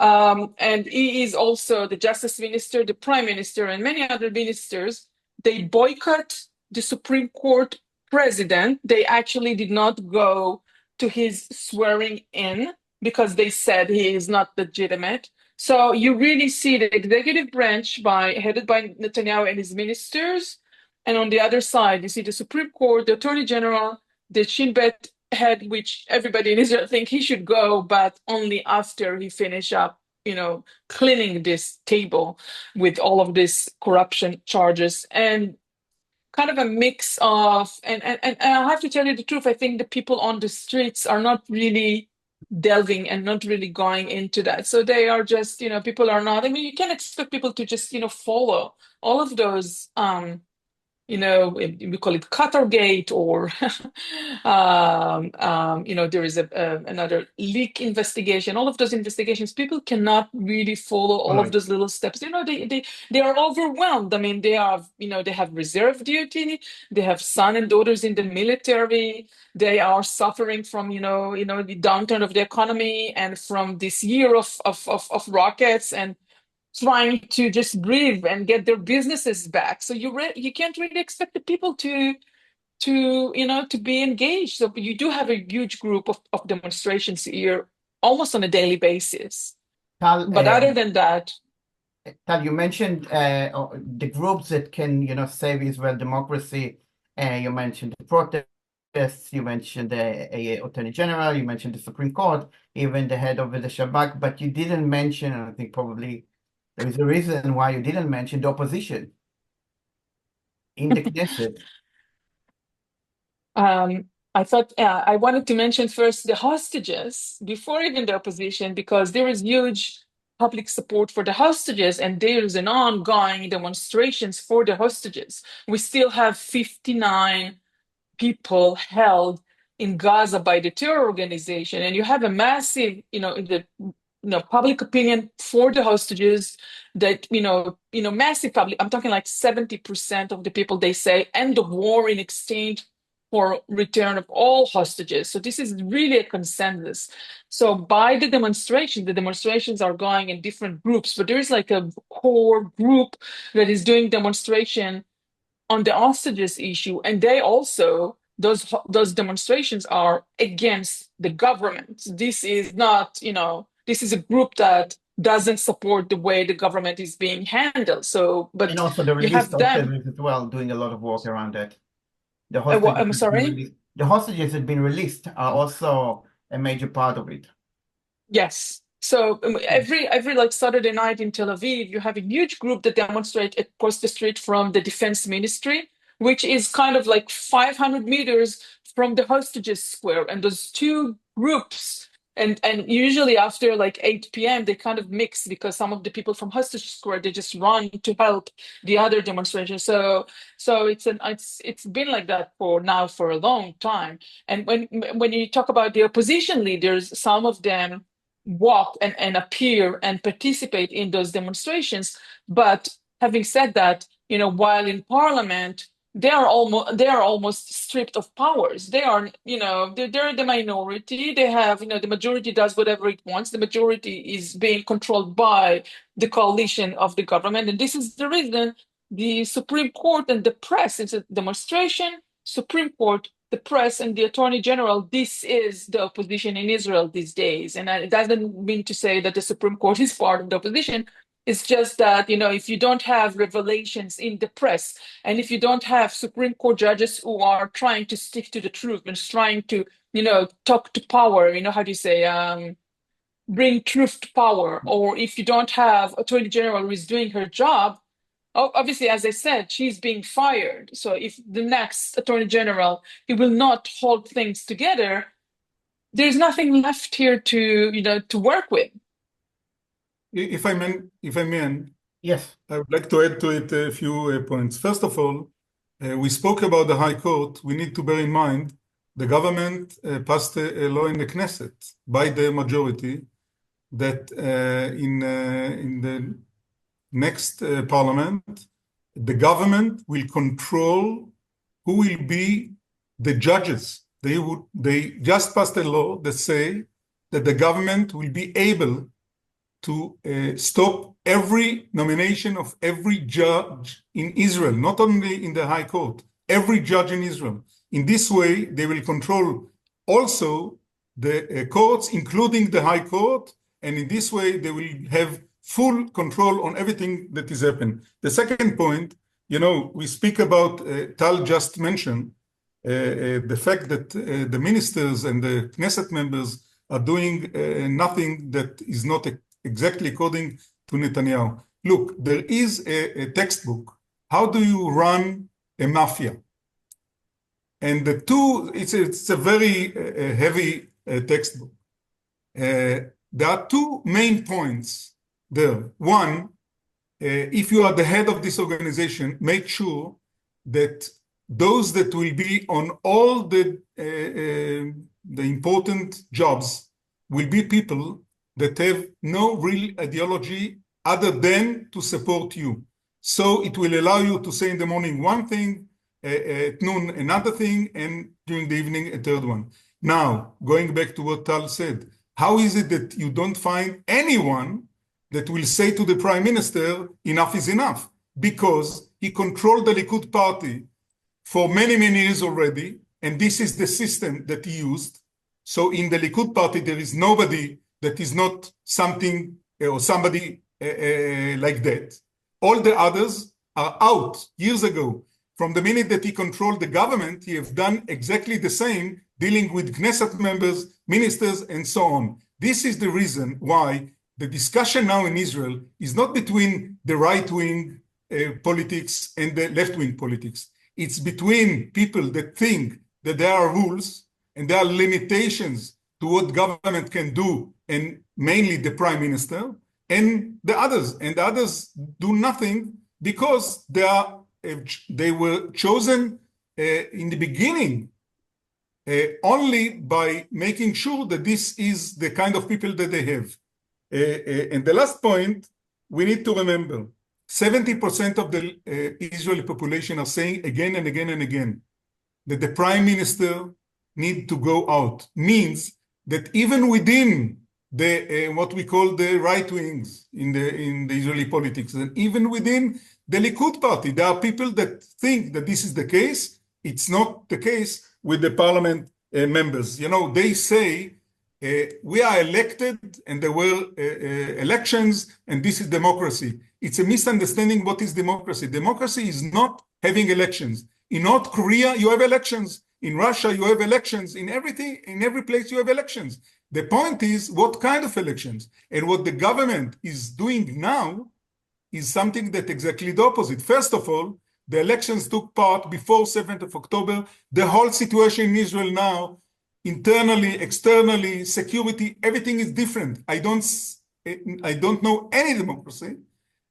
And he is also the justice minister, the prime minister, and many other ministers. They boycott the Supreme Court president. They actually did not go to his swearing in because they said he is not legitimate. So you really see the executive branch headed by Netanyahu and his ministers. And on the other side, you see the Supreme Court, the Attorney General, the Shin Bet head, which everybody in Israel think he should go, but only after he finish up, cleaning this table with all of these corruption charges. And kind of a mix of, and I have to tell you the truth, I think the people on the streets are not really delving and not really going into that. So they are just, people are not, you can't expect people to just, follow all of those, we call it Qatargate, or there is another leak investigation. All of those investigations, people cannot really follow all of those little steps. They are overwhelmed. They have reserve duty. They have sons and daughters in the military. They are suffering from the downturn of the economy and from this year of rockets, and trying to just breathe and get their businesses back. So you can't really expect the people to be engaged. So you do have a huge group of demonstrations here almost on a daily basis. Tal, but other than that, Tal, you mentioned the groups that can save Israel democracy. You mentioned the protests, you mentioned the Attorney General, you mentioned the Supreme Court, even the head of the Shabak, but you didn't mention, and I think probably there is a reason why you didn't mention the opposition in the Knesset. I thought I wanted to mention first the hostages before even the opposition, because there is huge public support for the hostages, and there is an ongoing demonstrations for the hostages. We still have 59 people held in Gaza by the terror organization, and you have a massive, public opinion for the hostages that, massive public, I'm talking like 70% of the people, they say, end the war in exchange for return of all hostages. So this is really a consensus. So by the demonstrations are going in different groups, but there is like a core group that is doing demonstration on the hostages issue. And they also those demonstrations are against the government. This is not, this is a group that doesn't support the way the government is being handled. So, but And also the you released have them. hostages as well, doing a lot of work around that. The I'm hostages that have been sorry. released, the hostages that have been released are also a major part of it. Yes. So every like Saturday night in Tel Aviv, you have a huge group that demonstrate across the street from the defense ministry, which is kind of like 500 meters from the hostages square. And those two groups, and usually after like 8 p.m., they kind of mix because some of the people from hostage square, they just run to help the other demonstration. So it's been like that for a long time. And when you talk about the opposition leaders, some of them walk and appear and participate in those demonstrations. But having said that, while in parliament, they are almost stripped of powers. They are, they're the minority. They have, the majority does whatever it wants. The majority is being controlled by the coalition of the government. And this is the reason the Supreme Court and the press, it's a demonstration, Supreme Court, the press, and the Attorney General, this is the opposition in Israel these days. And it doesn't mean to say that the Supreme Court is part of the opposition. It's just that, if you don't have revelations in the press, and if you don't have Supreme Court judges who are trying to stick to the truth and trying to, talk to power, how do you say, bring truth to power, or if you don't have Attorney General who is doing her job, obviously, as I said, she's being fired. So if the next Attorney General, he will not hold things together, there's nothing left here to work with. If I may, Yes. I would like to add to it a few points. First of all, we spoke about the High Court. We need to bear in mind the government passed a law in the Knesset by the majority that in the next parliament, the government will control who will be the judges. They just passed a law that say that the government will be able to stop every nomination of every judge in Israel, not only in the High Court, every judge in Israel. In this way, they will control also the courts, including the High Court, and in this way, they will have full control on everything that is happening. The second point, we speak about, Tal just mentioned, the fact that the ministers and the Knesset members are doing nothing that is not exactly according to Netanyahu. Look, there is a textbook. How do you run a mafia? And the two, it's a very heavy textbook. There are two main points there. One, if you are the head of this organization, make sure that those that will be on all the important jobs will be people that have no real ideology other than to support you. So it will allow you to say in the morning one thing, at noon another thing, and during the evening a third one. Now, going back to what Tal said, how is it that you don't find anyone that will say to the prime minister, enough is enough? Because he controlled the Likud party for many, many years already, and this is the system that he used. So in the Likud party, there is nobody that is not something or somebody like that. All the others are out years ago. From the minute that he controlled the government, he has done exactly the same, dealing with Knesset members, ministers, and so on. This is the reason why the discussion now in Israel is not between the right-wing politics and the left-wing politics. It's between people that think that there are rules and there are limitations to what government can do, and mainly the prime minister, and the others. And the others do nothing because they were chosen in the beginning only by making sure that this is the kind of people that they have. And the last point, we need to remember, 70% of the Israeli population are saying again and again and again that the prime minister need to go out. Means that even within the what we call the right wings in the Israeli politics, and even within the Likud party, there are people that think that this is the case. It's not the case. with the parliament members. You know, they say we are elected and there were elections and this is democracy. It's a misunderstanding what is democracy. Democracy is not having elections. In North Korea, you have elections. In Russia, you have elections. In everything, in every place, you have elections. The point is what kind of elections? And what the government is doing now is something that exactly the opposite. First of all, the elections took part before 7th of October. The whole situation in Israel now, internally, externally, security, everything is different. I don't know any democracy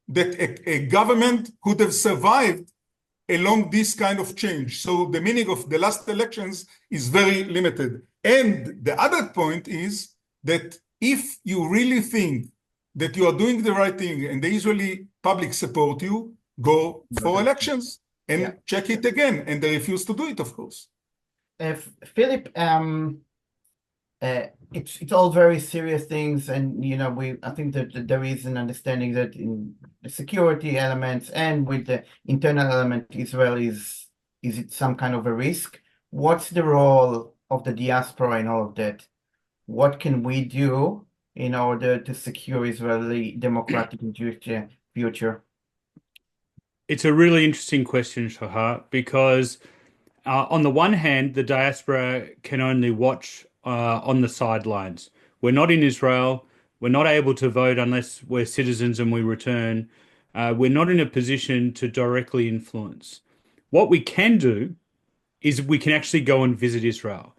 that a government could have survived along this kind of change. So the meaning of the last elections is very limited. And the other point is that if you really think that you are doing the right thing and the Israeli public support you, go for elections and check it again. And they refuse to do it, of course. Philip, it's all very serious things, and you know I think that there is an understanding that in the security elements and with the internal element, Israel is it some kind of a risk? What's the role of the diaspora in all of that? What can we do in order to secure Israeli democratic and Jewish future? It's a really interesting question, Shahar, because on the one hand, the diaspora can only watch on the sidelines. We're not in Israel. We're not able to vote unless we're citizens and we return. We're not in a position to directly influence. What we can do is we can actually go and visit Israel.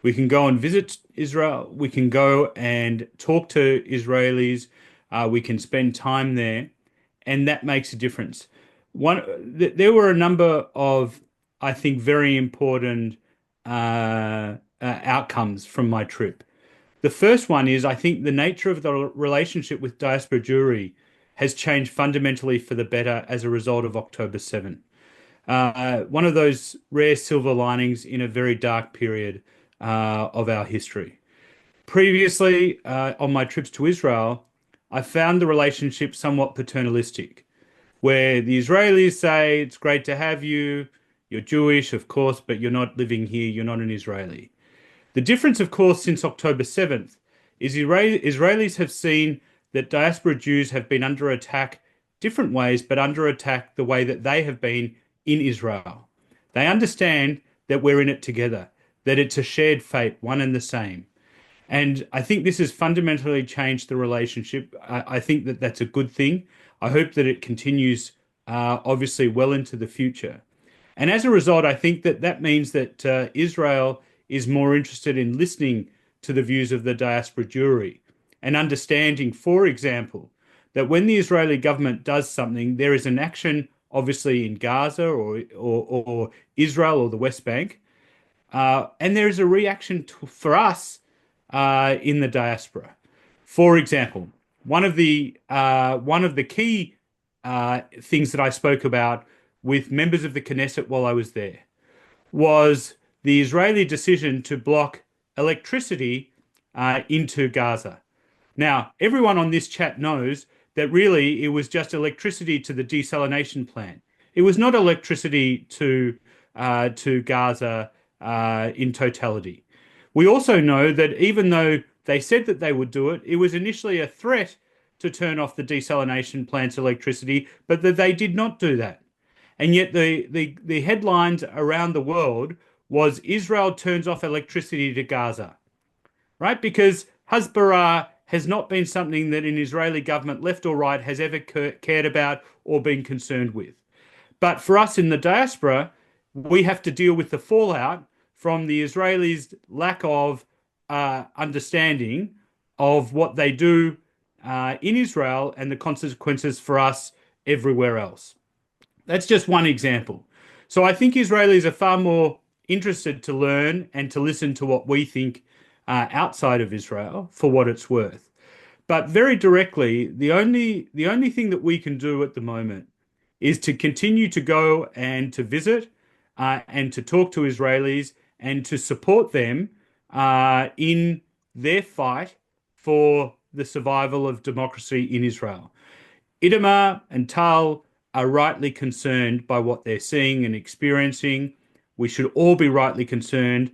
We can go and visit Israel. We can go and talk to Israelis. We can spend time there, and that makes a difference. There were a number of, I think, very important outcomes from my trip. The first one is I think the nature of the relationship with diaspora Jewry has changed fundamentally for the better as a result of October 7. One of those rare silver linings in a very dark period of our history. Previously, on my trips to Israel, I found the relationship somewhat paternalistic, where the Israelis say, it's great to have you, you're Jewish, of course, but you're not living here, you're not an Israeli. The difference, of course, since October 7th is Israelis have seen that diaspora Jews have been under attack different ways, but under attack the way that they have been in Israel. They understand that we're in it together, that it's a shared fate, one and the same. And I think this has fundamentally changed the relationship. I think that that's a good thing. I hope that it continues, obviously, well into the future. And as a result, I think that that means that Israel is more interested in listening to the views of the diaspora Jewry and understanding, for example, that when the Israeli government does something, there is an action, obviously, in Gaza or Israel or the West Bank, and there is a reaction for us in the diaspora. For example, one of the key things that I spoke about with members of the Knesset while I was there was the Israeli decision to block electricity into Gaza. Now, everyone on this chat knows that really it was just electricity to the desalination plant. It was not electricity to Gaza in totality. We also know that even though they said that they would do it, it was initially a threat to turn off the desalination plant's electricity, but that they did not do that. And yet the headlines around the world was Israel turns off electricity to Gaza, right? Because Hezbollah has not been something that an Israeli government, left or right, has ever cared about or been concerned with. But for us in the diaspora, we have to deal with the fallout from the Israelis' lack of understanding of what they do in Israel and the consequences for us everywhere else. That's just one example. So I think Israelis are far more interested to learn and to listen to what we think outside of Israel, for what it's worth. But very directly, the only thing that we can do at the moment is to continue to go and to visit and to talk to Israelis and to support them in their fight for the survival of democracy in Israel. Itamar and Tal are rightly concerned by what they're seeing and experiencing. We should all be rightly concerned.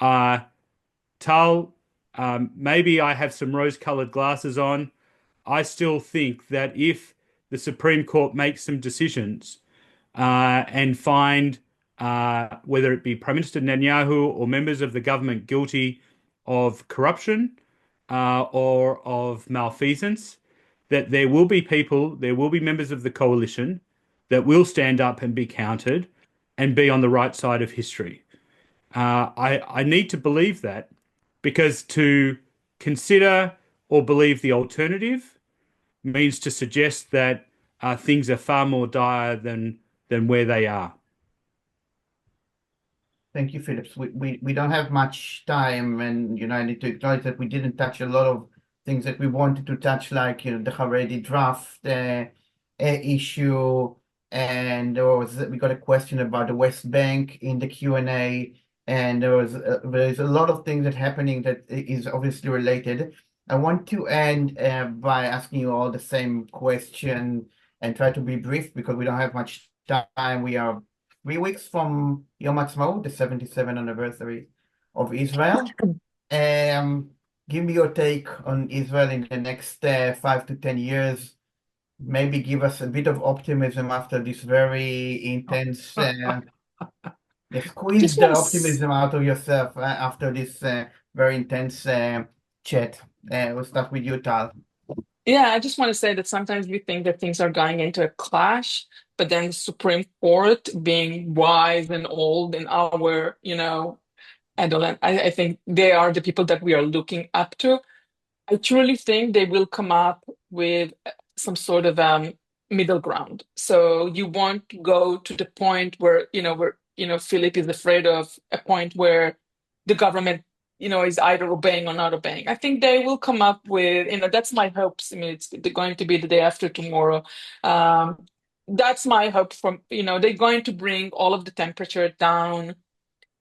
Tal, maybe I have some rose-colored glasses on. I still think that if the Supreme Court makes some decisions and find whether it be Prime Minister Netanyahu or members of the government guilty of corruption or of malfeasance, that there will be people, there will be members of the coalition that will stand up and be counted and be on the right side of history. I need to believe that, because to consider or believe the alternative means to suggest that things are far more dire than where they are. Thank you, Phillips. We don't have much time, and I need to acknowledge that we didn't touch a lot of things that we wanted to touch, like the Haredi draft issue, and we got a question about the West Bank in the Q&A, and there's a lot of things that happening that is obviously related. I want to end by asking you all the same question and try to be brief because we don't have much time. We are 3 weeks from Yom Ha'atzmaut, the 77th anniversary of Israel. Give me your take on Israel in the next 5 to 10 years. Maybe give us a bit of optimism after this very intense. Squeeze the optimism out of yourself after this very intense chat. We'll start with you, Tal. Yeah, I just want to say that sometimes we think that things are going into a clash, but then the Supreme Court, being wise and old in our, I think they are the people that we are looking up to. I truly think they will come up with some sort of middle ground. So you won't go to the point where Philip is afraid of a point where the government is either obeying or not obeying. I think they will come up with, that's my hopes. I mean, it's going to be the day after tomorrow. That's my hope they're going to bring all of the temperature down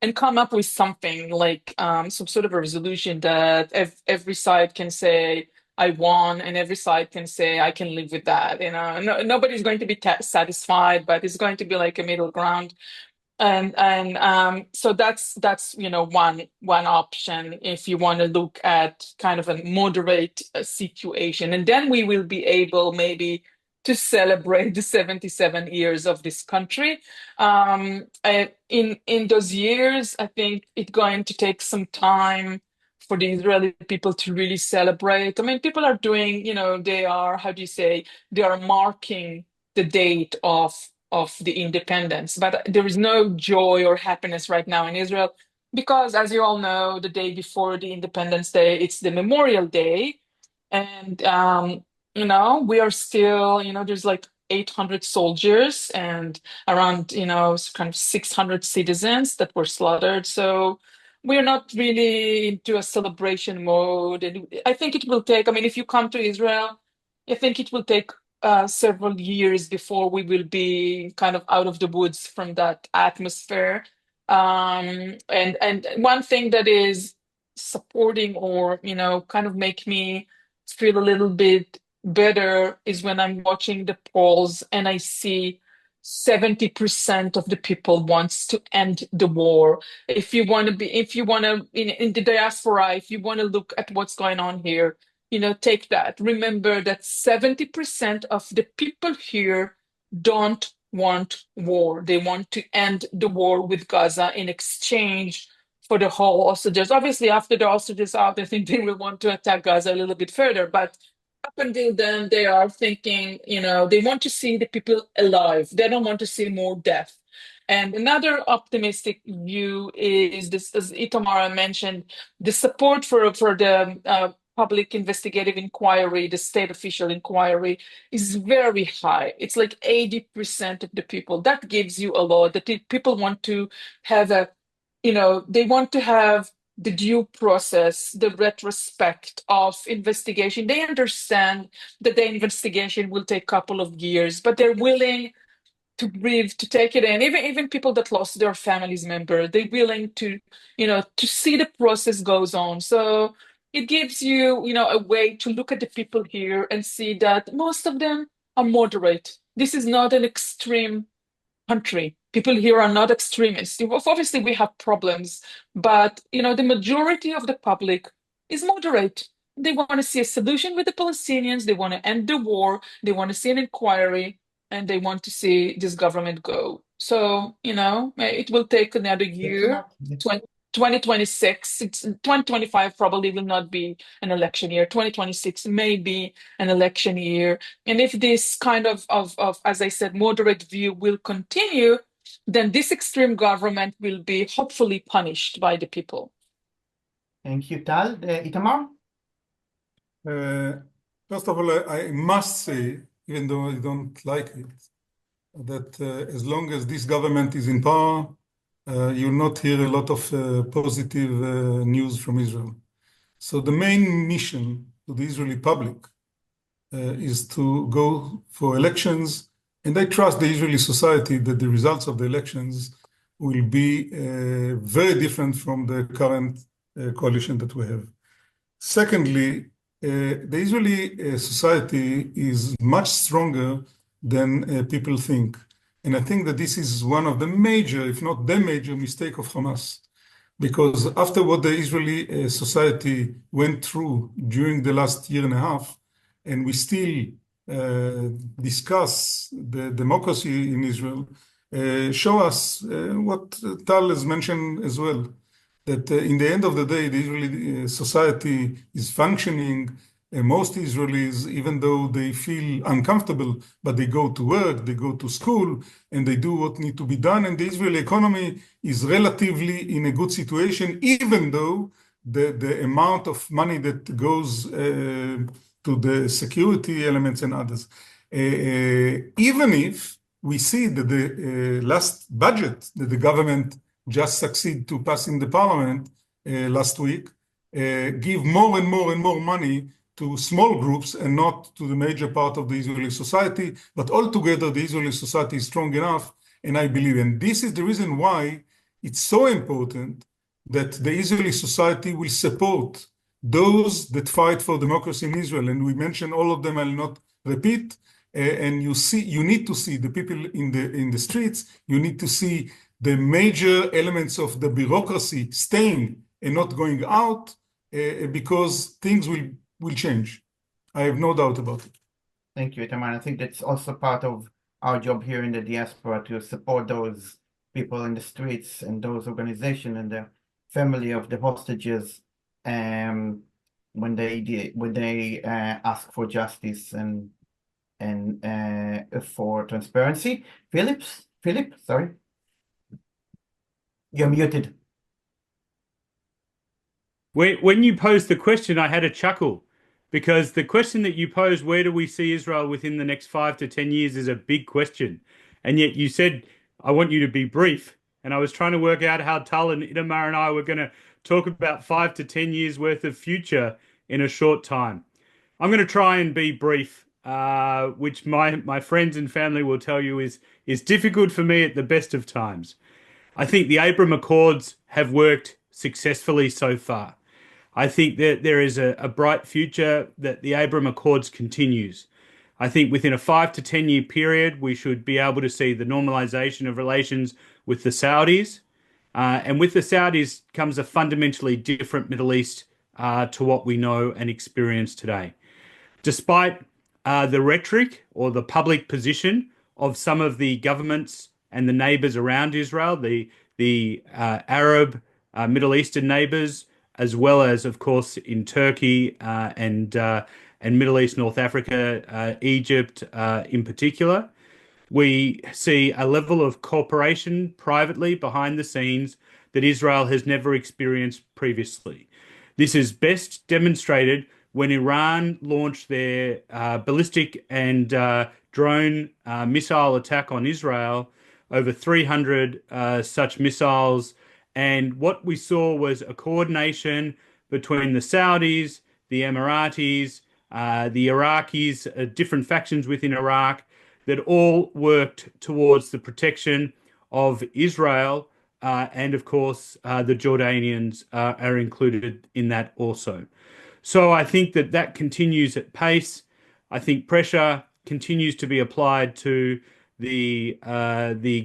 and come up with something like some sort of a resolution that every side can say, I won, and every side can say, I can live with that. Nobody's going to be satisfied, but it's going to be like a middle ground. And so that's one option if you want to look at kind of a moderate situation, and then we will be able maybe to celebrate the 77 years of this country. In those years, I think it's going to take some time for the Israeli people to really celebrate. I mean, people are doing, they are, how do you say, they are marking the date of the independence, but there is no joy or happiness right now in Israel because, as you all know, the day before the Independence Day, it's the Memorial Day, and we are still, there's like 800 soldiers and around, kind of 600 citizens that were slaughtered. So we're not really into a celebration mode, and I think it will take. I mean, if you come to Israel, I think it will take several years before we will be kind of out of the woods from that atmosphere. And one thing that is supporting or kind of make me feel a little bit better is when I'm watching the polls and I see 70% of the people wants to end the war. If you want to in the diaspora, if you want to look at what's going on here, take that. Remember that 70% of the people here don't want war. They want to end the war with Gaza in exchange for the whole hostages. Obviously, after the hostages out, I think they will want to attack Gaza a little bit further. But up until then, they are thinking, they want to see the people alive. They don't want to see more death. And another optimistic view is this, as Itamar mentioned, the support for the public investigative inquiry, the state official inquiry, is very high. It's like 80% of the people. That gives you a lot. That people want to have they want to have the due process, the retrospect of investigation. They understand that the investigation will take a couple of years, but they're willing to breathe, to take it in. Even people that lost their family's member, they're willing to, to see the process goes on. So it gives you, a way to look at the people here and see that most of them are moderate. This is not an extreme country. people here are not extremists. Obviously, we have problems, but the majority of the public is moderate. They want to see a solution with the Palestinians. They want to end the war. They want to see an inquiry, and they want to see this government go. So, it will take another year. 2026, 2025 probably will not be an election year. 2026 may be an election year. And if this kind of, as I said, moderate view will continue, then this extreme government will be hopefully punished by the people. Thank you, Tal. Itamar? First of all, I must say, even though I don't like it, that as long as this government is in power, you'll not hear a lot of positive news from Israel. So the main mission to the Israeli public is to go for elections, and I trust the Israeli society that the results of the elections will be very different from the current coalition that we have. Secondly, the Israeli society is much stronger than people think. And I think that this is one of the major, if not the major, mistake of Hamas. Because after what the Israeli society went through during the last year and a half, and we still discuss the democracy in Israel, show us what Tal has mentioned as well, that in the end of the day, the Israeli society is functioning. Most Israelis, even though they feel uncomfortable, but they go to work, they go to school, and they do what needs to be done. And the Israeli economy is relatively in a good situation, even though the amount of money that goes to the security elements and others. Even if we see that the last budget that the government just succeeded to pass in the parliament last week, give more and more and more money to small groups and not to the major part of the Israeli society, but altogether the Israeli society is strong enough, and I believe, and this is the reason why it's so important that the Israeli society will support those that fight for democracy in Israel, and we mentioned all of them, I'll not repeat, and you need to see the people in the streets, you need to see the major elements of the bureaucracy staying and not going out, because things will change. I have no doubt about it. Thank you, Itamar. I think that's also part of our job here in the diaspora, to support those people in the streets and those organizations and the family of the hostages when they ask for justice and for transparency. Philip, sorry. You're muted. When you posed the question, I had a chuckle, because the question that you posed, where do we see Israel within the next 5 to 10 years, is a big question. And yet you said, I want you to be brief. And I was trying to work out how Tal and Itamar and I were going to talk about 5 to 10 years worth of future in a short time. I'm going to try and be brief, which my friends and family will tell you is difficult for me at the best of times. I think the Abraham Accords have worked successfully so far. I think that there is a bright future that the Abraham Accords continues. I think within a 5 to 10 year period, we should be able to see the normalization of relations with the Saudis. And with the Saudis comes a fundamentally different Middle East to what we know and experience today. Despite the rhetoric or the public position of some of the governments and the neighbors around Israel, the Arab Middle Eastern neighbors, as well as, of course, in Turkey and Middle East, North Africa, Egypt in particular, we see a level of cooperation privately behind the scenes that Israel has never experienced previously. This is best demonstrated when Iran launched their ballistic and drone missile attack on Israel, over 300 such missiles. And what we saw was a coordination between the Saudis, the Emiratis, the Iraqis, different factions within Iraq, that all worked towards the protection of Israel. And of course, the Jordanians are included in that also. So I think that continues at pace. I think pressure continues to be applied to the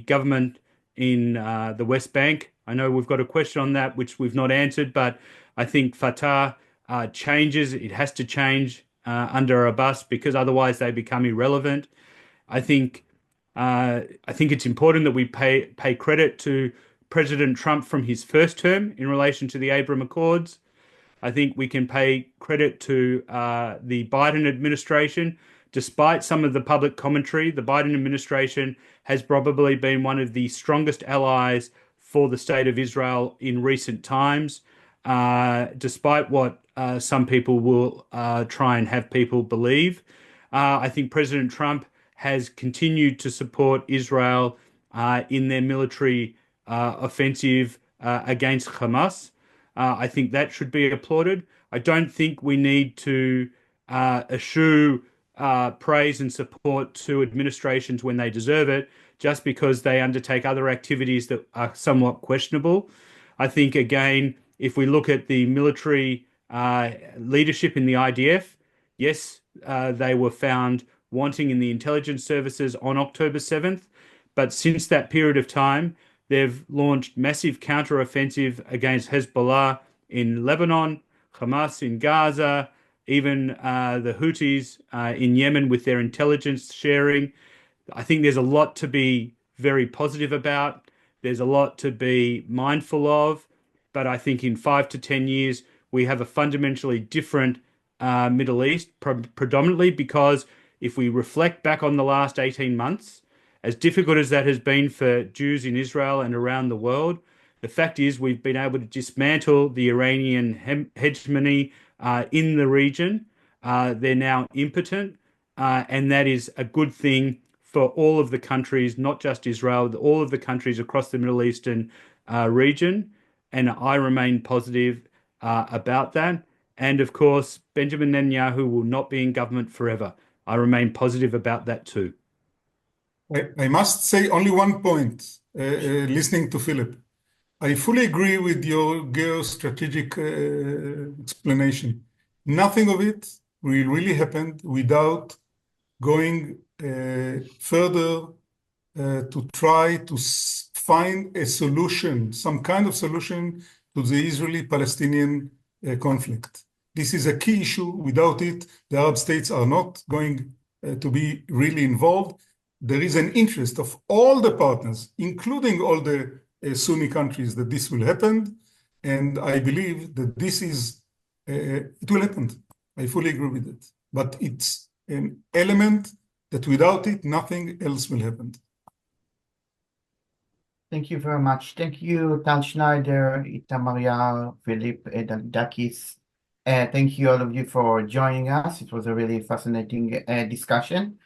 government in the West Bank. I know we've got a question on that, which we've not answered, but I think Fatah changes. It has to change under Abbas because otherwise they become irrelevant. I think it's important that we pay credit to President Trump from his first term in relation to the Abraham Accords. I think we can pay credit to the Biden administration. Despite some of the public commentary, the Biden administration has probably been one of the strongest allies for the state of Israel in recent times, despite what some people will try and have people believe. I think President Trump has continued to support Israel in their military offensive against Hamas. I think that should be applauded. I don't think we need to eschew praise and support to administrations when they deserve it, just because they undertake other activities that are somewhat questionable. I think, again, if we look at the military leadership in the IDF, yes, they were found wanting in the intelligence services on October 7th, but since that period of time, they've launched massive counter-offensive against Hezbollah in Lebanon, Hamas in Gaza, even the Houthis in Yemen with their intelligence sharing. I think there's a lot to be very positive about. There's a lot to be mindful of. But I think in 5 to 10 years, we have a fundamentally different Middle East, predominantly because if we reflect back on the last 18 months, as difficult as that has been for Jews in Israel and around the world, the fact is we've been able to dismantle the Iranian hegemony in the region. They're now impotent, and that is a good thing for all of the countries, not just Israel, all of the countries across the Middle Eastern region. And I remain positive about that. And of course, Benjamin Netanyahu will not be in government forever. I remain positive about that too. I must say only one point, listening to Philip. I fully agree with your geostrategic explanation. Nothing of it will really happen without going further to try to find a solution, some kind of solution to the Israeli-Palestinian conflict. This is a key issue. Without it, the Arab states are not going to be really involved. There is an interest of all the partners, including all the Sunni countries, that this will happen. And I believe that it will happen. I fully agree with it. But it's an element that without it, nothing else will happen. Thank you very much. Thank you, Tal Schneider, Itamar, Yaar, Philip, Dalidakis. Thank you all of you for joining us. It was a really fascinating discussion.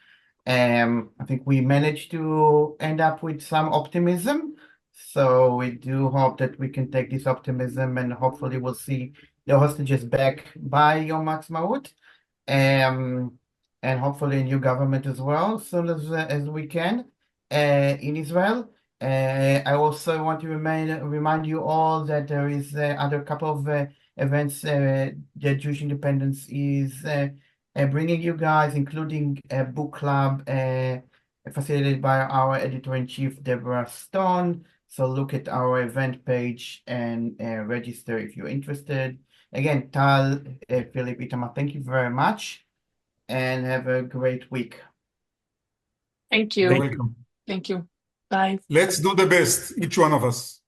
I think we managed to end up with some optimism. So we do hope that we can take this optimism and hopefully we'll see the hostages back by Yom Ha'atzmaut. And hopefully a new government as well, as soon as we can in Israel. I also want to remind you all that there is other couple of events that Jewish Independence is bringing you guys, including a book club facilitated by our editor-in-chief, Deborah Stone. So look at our event page and register if you're interested. Again, Tal, Philip, Itamar, thank you very much and have a great week. Thank you. You're welcome. Thank you. Bye. Let's do the best, each one of us.